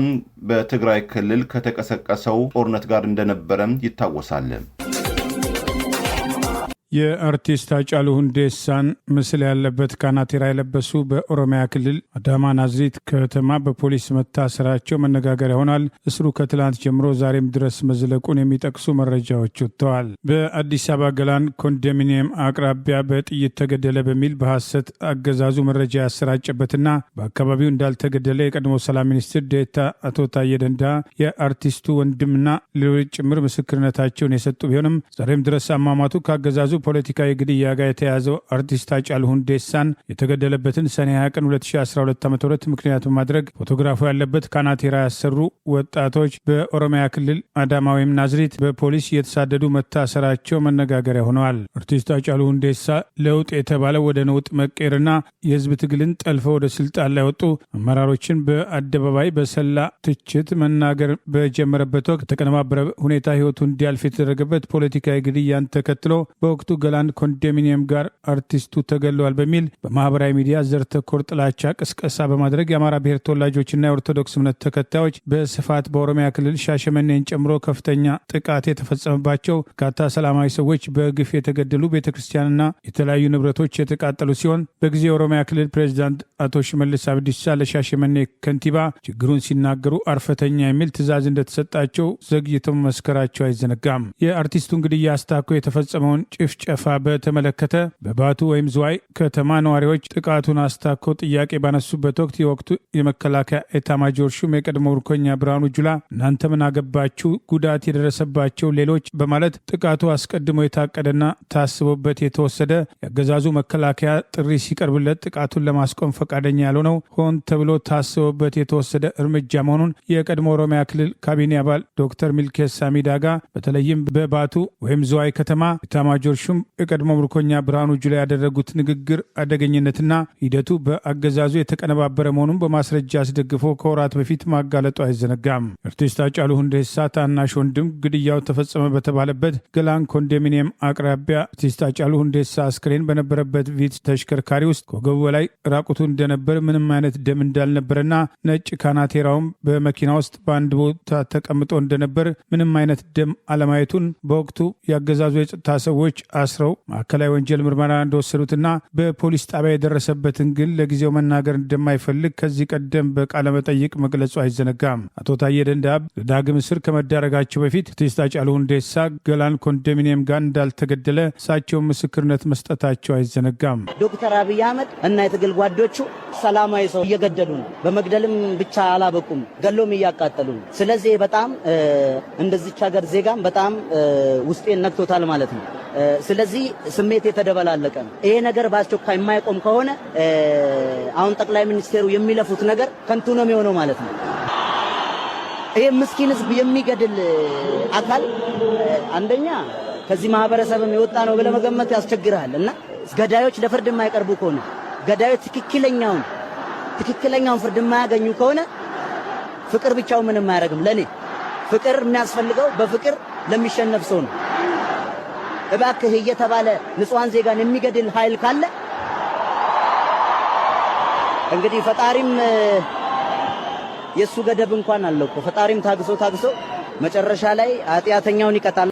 በትግራይ ክልል ከተቀሰቀሰው ጦርነት ጋር እንደነበረ ይታወሳል። የአርቲስት ሃጫሉ ሁንዴሳን ምስል ያለበት ካናቴራ የለበሱ በኦሮሚያ ክልል አዳማ ናዝሬት ከተማ በፖሊስ መታሰራቸው መነጋገሪያ ሆኗል። እስሩ ከትላንት ጀምሮ ዛሬም ድረስ መዝለቁን የሚጠቅሱ መረጃዎች ወጥተዋል። በአዲስ አበባ ገላን ኮንዶሚኒየም አቅራቢያ በጥይት ተገደለ በሚል በሐሰት አገዛዙ መረጃ ያሰራጨበትና በአካባቢው እንዳልተገደለ የቀድሞ ሰላም ሚኒስትር ዴኤታ አቶ ታዬ ደንዳ የአርቲስቱ ወንድምና ሌሎች ጭምር ምስክርነታቸውን የሰጡ ቢሆንም ዛሬም ድረስ አሟሟቱ ከአገዛዙ ፖለቲካዊ ግድያ ጋር የተያዘው አርቲስት ሃጫሉ ሁንዴሳን የተገደለበትን ሰኔ 20 ቀን 2012 ዓ.ም ምክንያት በማድረግ ፎቶግራፉ ያለበት ካናቴራ ያሰሩ ወጣቶች በኦሮሚያ ክልል አዳማ ወይም ናዝሬት በፖሊስ እየተሳደዱ መታሰራቸው መነጋገሪያ ሆነዋል። አርቲስት ሃጫሉ ሁንዴሳ ለውጥ የተባለ ወደ ነውጥ መቀየርና የህዝብ ትግልን ጠልፈው ወደ ስልጣን ላይ ወጡ አመራሮችን በአደባባይ በሰላ ትችት መናገር በጀመረበት ወቅት ተቀነባበረ ሁኔታ ህይወቱ እንዲያልፍ የተደረገበት ፖለቲካዊ ግድያን ተከትሎ በወቅቱ ገላን ኮንዶሚኒየም ጋር አርቲስቱ ተገለዋል በሚል በማህበራዊ ሚዲያ ዘር ተኮር ጥላቻ ቅስቀሳ በማድረግ የአማራ ብሔር ተወላጆችና የኦርቶዶክስ እምነት ተከታዮች በስፋት በኦሮሚያ ክልል ሻሸመኔን ጨምሮ ከፍተኛ ጥቃት የተፈጸመባቸው በርካታ ሰላማዊ ሰዎች በግፍ የተገደሉ፣ ቤተክርስቲያንና የተለያዩ ንብረቶች የተቃጠሉ ሲሆን በጊዜ የኦሮሚያ ክልል ፕሬዚዳንት አቶ ሽመልስ አብዲሳ ለሻሸመኔ ከንቲባ ችግሩን ሲናገሩ አርፈተኛ የሚል ትዕዛዝ እንደተሰጣቸው ዘግይተው መስከራቸው አይዘነጋም። የአርቲስቱን ግድያ አስታኮ የተፈጸመውን ጭፍጨፋ በተመለከተ በባቱ ወይም ዝዋይ ከተማ ነዋሪዎች ጥቃቱን አስታኮ ጥያቄ ባነሱበት ወቅት የወቅቱ የመከላከያ ኤታማጆር ሹም የቀድሞ ምርኮኛ ብርሃኑ ጁላ እናንተ ምን አገባችሁ ጉዳት የደረሰባቸው ሌሎች በማለት ጥቃቱ አስቀድሞ የታቀደና ታስቦበት የተወሰደ የአገዛዙ መከላከያ ጥሪ ሲቀርብለት ጥቃቱን ለማስቆም ፈቃደኛ ያልሆነው ሆን ተብሎ ታስቦበት የተወሰደ እርምጃ መሆኑን የቀድሞ ኦሮሚያ ክልል ካቢኔ አባል ዶክተር ሚልኬሳ ሚዳጋ በተለይም በባቱ ወይም ዝዋይ ከተማ ኤታማጆር ሹም የቀድሞ ምርኮኛ ብርሃኑ ጁላ ያደረጉት ንግግር አደገኝነትና ሂደቱ በአገዛዙ የተቀነባበረ መሆኑን በማስረጃ አስደግፎ ከወራት በፊት ማጋለጡ አይዘነጋም። አርቲስት ሃጫሉ ሁንዴሳ ታናሽ ወንድም ግድያው ተፈጸመ በተባለበት ገላን ኮንዶሚኒየም አቅራቢያ አርቲስት ሃጫሉ ሁንዴሳ አስክሬን በነበረበት ቪትስ ተሽከርካሪ ውስጥ ከወገቡ በላይ ራቁቱ እንደነበር፣ ምንም አይነት ደም እንዳልነበረና ነጭ ካናቴራውም በመኪና ውስጥ በአንድ ቦታ ተቀምጦ እንደነበር፣ ምንም አይነት ደም አለማየቱን በወቅቱ ያገዛዙ የጸጥታ ሰዎች አስረው ማዕከላዊ ወንጀል ምርመራ እንደወሰዱትና በፖሊስ ጣቢያ የደረሰበትን ግን ለጊዜው መናገር እንደማይፈልግ ከዚህ ቀደም በቃለ መጠይቅ መግለጹ አይዘነጋም። አቶ ታዬ ደንዳ ለዳግም እስር ከመዳረጋቸው በፊት አርቲስት ሃጫሉ ሁንዴሳ ገላን ኮንዶሚኒየም ጋር እንዳልተገደለ እሳቸው ምስክርነት መስጠታቸው አይዘነጋም። ዶክተር አብይ አህመድ እና የትግል ጓዶቹ ሰላማዊ ሰው እየገደሉ ነው። በመግደልም ብቻ አላበቁም፣ ገሎም እያቃጠሉ ነው። ስለዚህ በጣም እንደዚች ሀገር ዜጋም በጣም ውስጤን ነክቶታል ማለት ነው። ስለዚህ ስሜት የተደበላለቀ ነው። ይሄ ነገር በአስቸኳይ የማይቆም ከሆነ አሁን ጠቅላይ ሚኒስቴሩ የሚለፉት ነገር ከንቱ ነው የሚሆነው ማለት ነው። ይሄ ምስኪን ህዝብ የሚገድል አካል አንደኛ ከዚህ ማህበረሰብም የወጣ ነው ብለህ መገመት ያስቸግራል። እና ገዳዮች ለፍርድ የማይቀርቡ ከሆነ ገዳዮች ትክክለኛውን ፍርድ የማያገኙ ከሆነ ፍቅር ብቻው ምንም አያደርግም። ለኔ ፍቅር የሚያስፈልገው በፍቅር ለሚሸነፍ ሰው ነው። እባክህ እየተባለ ንጹሃን ዜጋን የሚገድል ኃይል ካለ እንግዲህ ፈጣሪም የሱ ገደብ እንኳን አለው እኮ። ፈጣሪም ታግሶ መጨረሻ ላይ ኃጢአተኛውን ይቀጣል።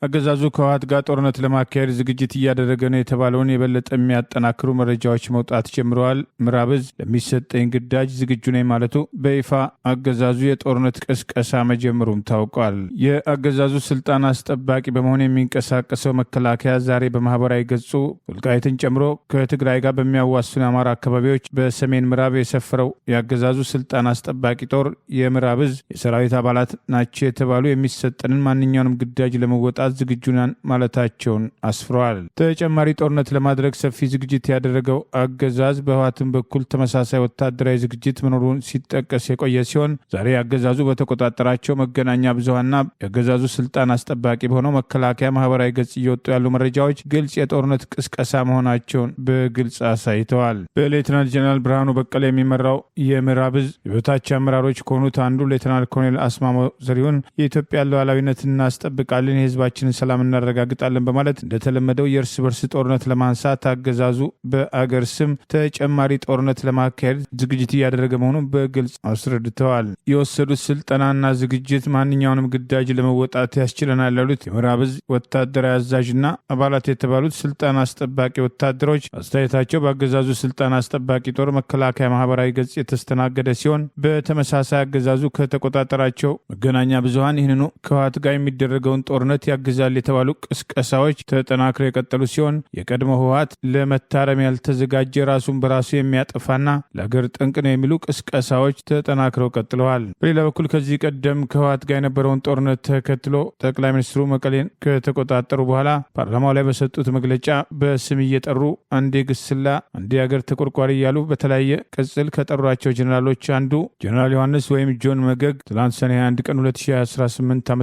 አገዛዙ ከህወሓት ጋር ጦርነት ለማካሄድ ዝግጅት እያደረገ ነው የተባለውን የበለጠ የሚያጠናክሩ መረጃዎች መውጣት ጀምረዋል። ምዕራብ ዕዝ ለሚሰጠኝ ግዳጅ ዝግጁ ነኝ ማለቱ በይፋ አገዛዙ የጦርነት ቅስቀሳ መጀመሩም ታውቋል። የአገዛዙ ስልጣን አስጠባቂ በመሆን የሚንቀሳቀሰው መከላከያ ዛሬ በማህበራዊ ገጹ ወልቃይትን ጨምሮ ከትግራይ ጋር በሚያዋስኑ የአማራ አካባቢዎች በሰሜን ምዕራብ የሰፈረው የአገዛዙ ስልጣን አስጠባቂ ጦር የምዕራብ ዕዝ የሰራዊት አባላት ናቸው የተባሉ የሚሰጠንን ማንኛውንም ግዳጅ ለመወጣት ዝግጁ ነን ማለታቸውን አስፍረዋል። ተጨማሪ ጦርነት ለማድረግ ሰፊ ዝግጅት ያደረገው አገዛዝ በህወሓትም በኩል ተመሳሳይ ወታደራዊ ዝግጅት መኖሩን ሲጠቀስ የቆየ ሲሆን ዛሬ አገዛዙ በተቆጣጠራቸው መገናኛ ብዙሃንና የአገዛዙ ስልጣን አስጠባቂ በሆነው መከላከያ ማህበራዊ ገጽ እየወጡ ያሉ መረጃዎች ግልጽ የጦርነት ቅስቀሳ መሆናቸውን በግልጽ አሳይተዋል። በሌተናል ጀነራል ብርሃኑ በቀለ የሚመራው የምዕራብ ዕዝ የበታች አመራሮች ከሆኑት አንዱ ሌተናል ኮሎኔል አስማማው ዘሪሁን የኢትዮጵያ ሉዓላዊነት እናስጠብቃለን፣ የህዝባችን ሰላም እናረጋግጣለን በማለት እንደተለመደው የእርስ በርስ ጦርነት ለማንሳት አገዛዙ በአገር ስም ተጨማሪ ጦርነት ለማካሄድ ዝግጅት እያደረገ መሆኑን በግልጽ አስረድተዋል። የወሰዱት ስልጠናና ዝግጅት ማንኛውንም ግዳጅ ለመወጣት ያስችለናል ያሉት የምዕራብ ዕዝ ወታደራዊ አዛዥና አባላት የተባሉት ስልጣን አስጠባቂ ወታደሮች አስተያየታቸው በአገዛዙ ስልጣን አስጠባቂ ጦር መከላከያ ማህበራዊ ገጽ የተስተናገደ ሲሆን በተመሳሳይ አገዛዙ ከተቆጣጠራቸው መገናኛ ብዙሃን ይህንኑ ከህወሓት ጋር የሚደረገውን ጦርነት ያግዛል የተባሉ ቅስቀሳዎች ተጠናክረው የቀጠሉ ሲሆን የቀድሞ ህወሓት ለመታረም ያልተዘጋጀ ራሱን በራሱ የሚያጠፋና ለሀገር ጠንቅ ነው የሚሉ ቅስቀሳዎች ተጠናክረው ቀጥለዋል። በሌላ በኩል ከዚህ ቀደም ከህወሓት ጋር የነበረውን ጦርነት ተከትሎ ጠቅላይ ሚኒስትሩ መቀሌን ከተቆጣጠሩ በኋላ ፓርላማው ላይ በሰጡት መግለጫ በስም እየጠሩ አንዴ ግስላ አንዴ ሀገር ተቆርቋሪ እያሉ በተለያየ ቅጽል ከጠሯቸው ጀኔራሎች አንዱ ጀኔራል ዮሐንስ ወይም ጆን መገግ ትላንት ሰኔ 21 ቀን 2018 ዓ.ም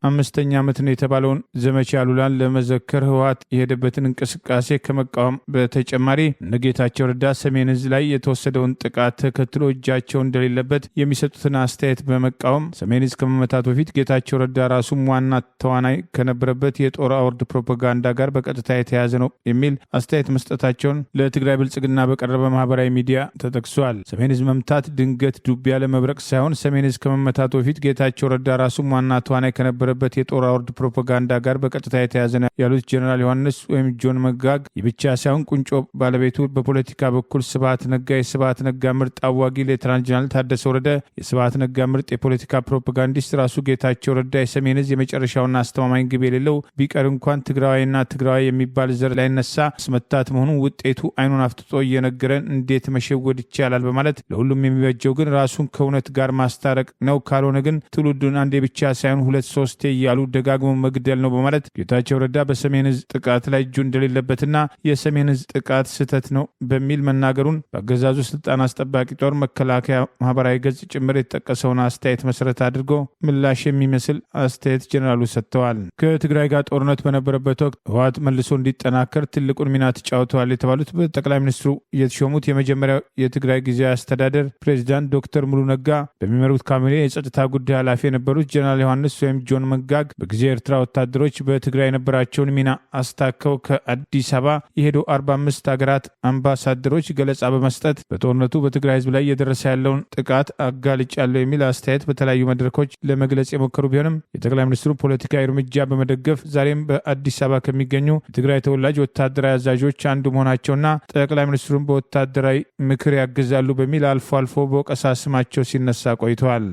አምስተኛ ዓመት ነው የተባለውን ዘመቻ አሉላን ለመዘከር ህወሓት የሄደበትን እንቅስቃሴ ከመቃወም በተጨማሪ እነጌታቸው ረዳ ሰሜን ዕዝ ላይ የተወሰደውን ጥቃት ተከትሎ እጃቸው እንደሌለበት የሚሰጡትን አስተያየት በመቃወም ሰሜን ዕዝ ከመመታቱ በፊት ጌታቸው ረዳ ራሱም ዋና ተዋናይ ከነበረበት የጦር አውርድ ፕሮፓጋንዳ ጋር በቀጥታ የተያዘ ነው የሚል አስተያየት መስጠታቸውን ለትግራይ ብልጽግና በቀረበ ማህበራዊ ሚዲያ ተጠቅሷል። ሰሜን ዕዝ መምታት ድንገት ዱብ ያለ መብረቅ ሳይሆን ሰሜን ዕዝ ከመመታቱ በፊት ጌታቸው ረዳ ራሱም ዋና ተዋናይ ከነበረበት የጦር አውርድ ፕሮፓጋንዳ ጋር በቀጥታ የተያዘ ነው ያሉት ጀነራል ዮሐንስ ወይም ጆን መጋግ ብቻ ሳይሆን ቁንጮ ባለቤቱ በፖለቲካ በኩል ስብሃት ነጋ፣ የስብሃት ነጋ ምርጥ አዋጊ ሌተናል ጀነራል ታደሰ ወረደ፣ የስብሃት ነጋ ምርጥ የፖለቲካ ፕሮፓጋንዲስት ራሱ ጌታቸው ረዳ የሰሜን ዕዝ የመጨረሻውና አስተማማኝ ግብ የሌለው ቢቀር እንኳን ትግራዋይና ትግራዋይ የሚባል ዘር ላይ ነሳ ስመታት መሆኑ ውጤቱ አይኑን አፍጥጦ እየነገረን እንዴት መሸወድ ይቻላል በማለት ለሁሉም የሚበጀው ግን ራሱን ከእውነት ጋር ማስታረቅ ነው፣ ካልሆነ ግን ትውልዱን አንዴ ብቻ ሳይሆን ሁለት ሶስቴ እያሉ ደጋግሞ መግደል ነው በማለት ጌታቸው ረዳ በሰሜን ዕዝ ጥቃት ላይ እጁ እንደሌለበትና የሰሜን ዕዝ ጥቃት ስህተት ነው በሚል መናገሩን በአገዛዙ ስልጣን አስጠባቂ ጦር መከላከያ ማህበራዊ ገጽ ጭምር የተጠቀሰውን አስተያየት መሰረት አድርጎ ምላሽ የሚመስል አስተያየት ጀኔራሉ ሰጥተዋል። ከትግራይ ጋር ጦርነት በነበረበት ወቅት ህወሓት መልሶ እንዲጠናከር ትልቁን ሚና ተጫውተዋል የተባሉት በጠቅላይ ሚኒስትሩ የተሾሙት የመጀመሪያው የትግራይ ጊዜያዊ አስተዳደር ፕሬዚዳንት ዶክተር ሙሉ ነጋ በሚመሩት ካቢኔ የጸጥታ ጉዳይ ኃላፊ የነበሩት ጀነራል ዮሐንስ ወይም ጆን መጋግ በጊዜ ኤርትራ ወታደሮች በትግራይ የነበራቸውን ሚና አስታከው ከአዲስ አበባ የሄዱ 45 ሀገራት አምባሳደሮች ገለጻ በመስጠት በጦርነቱ በትግራይ ህዝብ ላይ እየደረሰ ያለውን ጥቃት አጋልጫለሁ የሚል አስተያየት በተለያዩ መድረኮች ለመግለጽ የሞከሩ ቢሆንም የጠቅላይ ሚኒስትሩ ፖለቲካዊ እርምጃ በመደገፍ ዛሬም በአዲስ አበባ ከሚገኙ የትግራይ ተወላጅ ወታደራዊ አዛዦች አንዱ መሆናቸውና ጠቅላይ ሚኒስትሩን በወታደራዊ ምክር ያግዛሉ በሚል አልፎ አልፎ በወቀሳ ስማቸው ሲነሳ ቆይተዋል።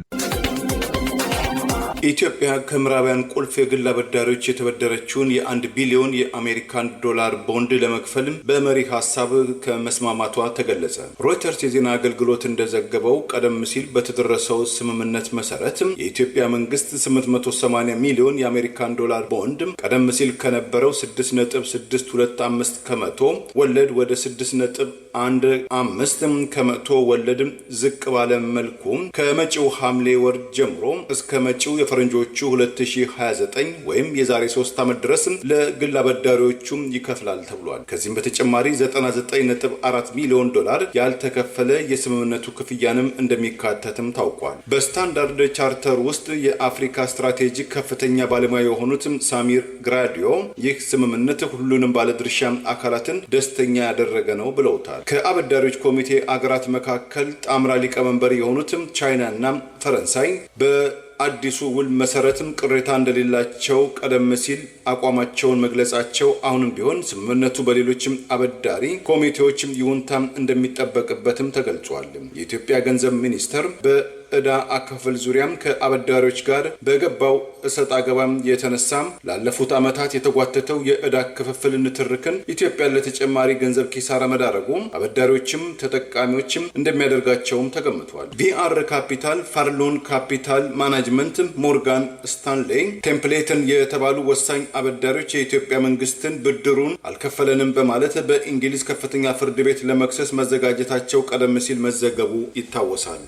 ኢትዮጵያ ከምዕራባውያን ቁልፍ የግል አበዳሪዎች የተበደረችውን የ1 ቢሊዮን የአሜሪካን ዶላር ቦንድ ለመክፈል በመሪ ሀሳብ ከመስማማቷ ተገለጸ። ሮይተርስ የዜና አገልግሎት እንደዘገበው ቀደም ሲል በተደረሰው ስምምነት መሰረት የኢትዮጵያ መንግስት 880 ሚሊዮን የአሜሪካን ዶላር ቦንድ ቀደም ሲል ከነበረው 6.625 ከመቶ ወለድ ወደ 6.15 ከመቶ ወለድ ዝቅ ባለ መልኩ ከመጪው ሐምሌ ወር ጀምሮ እስከ መጪው ፈረንጆቹ 2029 ወይም የዛሬ 3 ዓመት ድረስ ለግል አበዳሪዎቹ ይከፍላል ተብሏል። ከዚህም በተጨማሪ 99.4 ሚሊዮን ዶላር ያልተከፈለ የስምምነቱ ክፍያንም እንደሚካተትም ታውቋል። በስታንዳርድ ቻርተር ውስጥ የአፍሪካ ስትራቴጂክ ከፍተኛ ባለሙያ የሆኑት ሳሚር ግራዲዮ ይህ ስምምነት ሁሉንም ባለድርሻ አካላትን ደስተኛ ያደረገ ነው ብለውታል። ከአበዳሪዎች ኮሚቴ አገራት መካከል ጣምራ ሊቀመንበር የሆኑት ቻይናና ፈረንሳይ በአዲሱ ውል መሰረትም ቅሬታ እንደሌላቸው ቀደም ሲል አቋማቸውን መግለጻቸው አሁንም ቢሆን ስምምነቱ በሌሎችም አበዳሪ ኮሚቴዎችም ይሁንታም እንደሚጠበቅበትም ተገልጿል። የኢትዮጵያ ገንዘብ ሚኒስቴር በዕዳ አከፋፈል ዙሪያም ከአበዳሪዎች ጋር በገባው እሰጥ አገባም የተነሳም ላለፉት ዓመታት የተጓተተው የዕዳ ክፍፍል ንትርክን ኢትዮጵያን ለተጨማሪ ገንዘብ ኪሳራ መዳረጉ አበዳሪዎችም ተጠቃሚዎችም እንደሚያደርጋቸውም ተገምቷል። ቪአር ካፒታል፣ ፋርሎን ካፒታል ማናጅመንት፣ ሞርጋን ስታንሌይ ቴምፕሌትን የተባሉ ወሳኝ አበዳሪዎች የኢትዮጵያ መንግስትን ብድሩን አልከፈለንም በማለት በእንግሊዝ ከፍተኛ ፍርድ ቤት ለመክሰስ መዘጋጀታቸው ቀደም ሲል መዘገቡ ይታወሳል።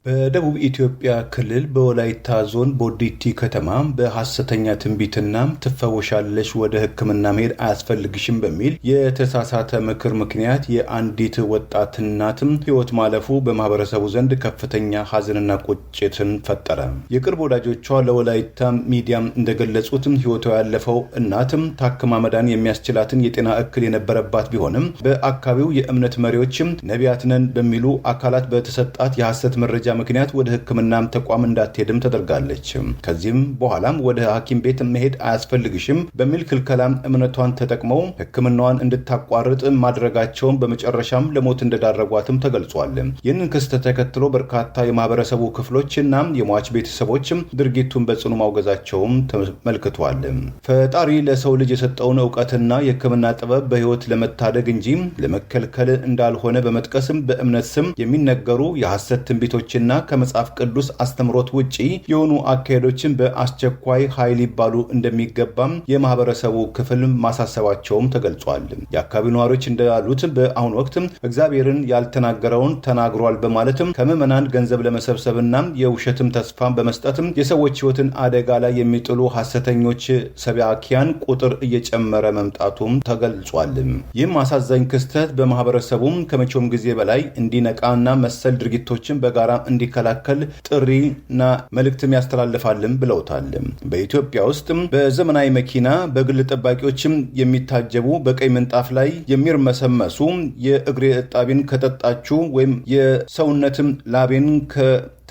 በደቡብ ኢትዮጵያ ክልል በወላይታ ዞን ቦዲቲ ከተማ በሐሰተኛ ትንቢትና ትፈወሻለሽ ወደ ሕክምና መሄድ አያስፈልግሽም በሚል የተሳሳተ ምክር ምክንያት የአንዲት ወጣት እናትም ሕይወት ማለፉ በማህበረሰቡ ዘንድ ከፍተኛ ሐዘንና ቁጭትን ፈጠረ። የቅርብ ወዳጆቿ ለወላይታ ሚዲያም እንደገለጹትም ሕይወቷ ያለፈው እናትም ታክማ መዳን የሚያስችላትን የጤና እክል የነበረባት ቢሆንም በአካባቢው የእምነት መሪዎችም ነቢያት ነን በሚሉ አካላት በተሰጣት የሐሰት መረጃ ምክንያት ወደ ሕክምና ተቋም እንዳትሄድም ተደርጋለች። ከዚህም በኋላም ወደ ሐኪም ቤት መሄድ አያስፈልግሽም በሚል ክልከላም እምነቷን ተጠቅመው ሕክምናዋን እንድታቋርጥ ማድረጋቸውን በመጨረሻም ለሞት እንደዳረጓትም ተገልጿል። ይህንን ክስተት ተከትሎ በርካታ የማህበረሰቡ ክፍሎችና የሟች ቤተሰቦችም ድርጊቱን በጽኑ ማውገዛቸውም ተመልክቷል። ፈጣሪ ለሰው ልጅ የሰጠውን ዕውቀትና የሕክምና ጥበብ በህይወት ለመታደግ እንጂ ለመከልከል እንዳልሆነ በመጥቀስም በእምነት ስም የሚነገሩ የሐሰት ትንቢቶችና ከመጽሐፍ ቅዱስ አስተምሮት ውጪ የሆኑ አካሄዶችን በአስቸኳይ ኃይል ይባሉ እንደሚገባም የማህበረሰቡ ክፍል ማሳሰባቸውም ተገልጿል። የአካባቢው ነዋሪዎች እንዳሉት በአሁኑ ወቅት እግዚአብሔርን ያልተናገረውን ተናግሯል በማለትም ከምዕመናን ገንዘብ ለመሰብሰብና የውሸትም ተስፋ በመስጠትም የሰዎች ህይወትን አደጋ ላይ የሚጥሉ ሐሰተኞች ሰባኪያን ቁጥር እየጨመረ መምጣቱም ተገልጿል። ይህም አሳዛኝ ክስተት በማህበረሰቡም ከመቼውም ጊዜ በላይ እንዲነቃና መሰል ድርጊቶችን በጋራ እንዲከላከል ጥሪና መልእክትም ያስተላልፋልም ብለውታል። በኢትዮጵያ ውስጥ በዘመናዊ መኪና በግል ጠባቂዎችም የሚታጀቡ በቀይ ምንጣፍ ላይ የሚርመሰመሱ የእግሬ እጣቢን ከጠጣችሁ ወይም የሰውነትም ላቤን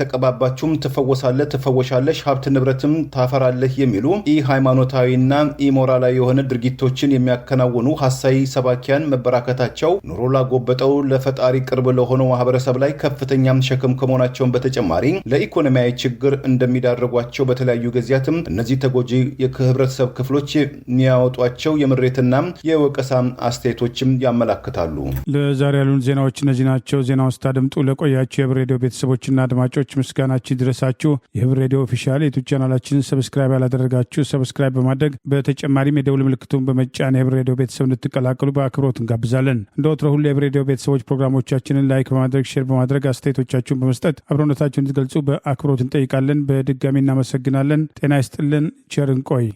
ተቀባባችሁም ትፈወሻለሽ ሀብት ንብረትም ታፈራለህ የሚሉ ሃይማኖታዊና ኢሞራላዊ የሆነ ድርጊቶችን የሚያከናውኑ ሐሳይ ሰባኪያን መበራከታቸው ኑሮ ላጎበጠው ለፈጣሪ ቅርብ ለሆነው ማህበረሰብ ላይ ከፍተኛም ሸክም ከመሆናቸውን በተጨማሪ ለኢኮኖሚያዊ ችግር እንደሚዳረጓቸው በተለያዩ ጊዜያትም እነዚህ ተጎጂ የህብረተሰብ ክፍሎች የሚያወጧቸው የምሬትና የወቀሳ አስተያየቶችም ያመላክታሉ። ለዛሬ ያሉን ዜናዎች እነዚህ ናቸው። ዜናውን ስታደምጡ ለቆያችሁ የህብር ሬዲዮ ቤተሰቦችና አድማጮች ምስጋናችን ይድረሳችሁ። የህብር ሬዲዮ ኦፊሻል የዩቲዩብ ቻናላችንን ሰብስክራይብ ያላደረጋችሁ ሰብስክራይብ በማድረግ በተጨማሪም የደውል ምልክቱን በመጫን የህብር ሬዲዮ ቤተሰብ እንድትቀላቀሉ በአክብሮት እንጋብዛለን። እንደ ወትሮ ሁሉ የህብር ሬዲዮ ቤተሰቦች ፕሮግራሞቻችንን ላይክ በማድረግ ሼር በማድረግ አስተያየቶቻችሁን በመስጠት አብሮነታችሁን እንድትገልጹ በአክብሮት እንጠይቃለን። በድጋሚ እናመሰግናለን። ጤና ይስጥልን። ቸር እንቆይ።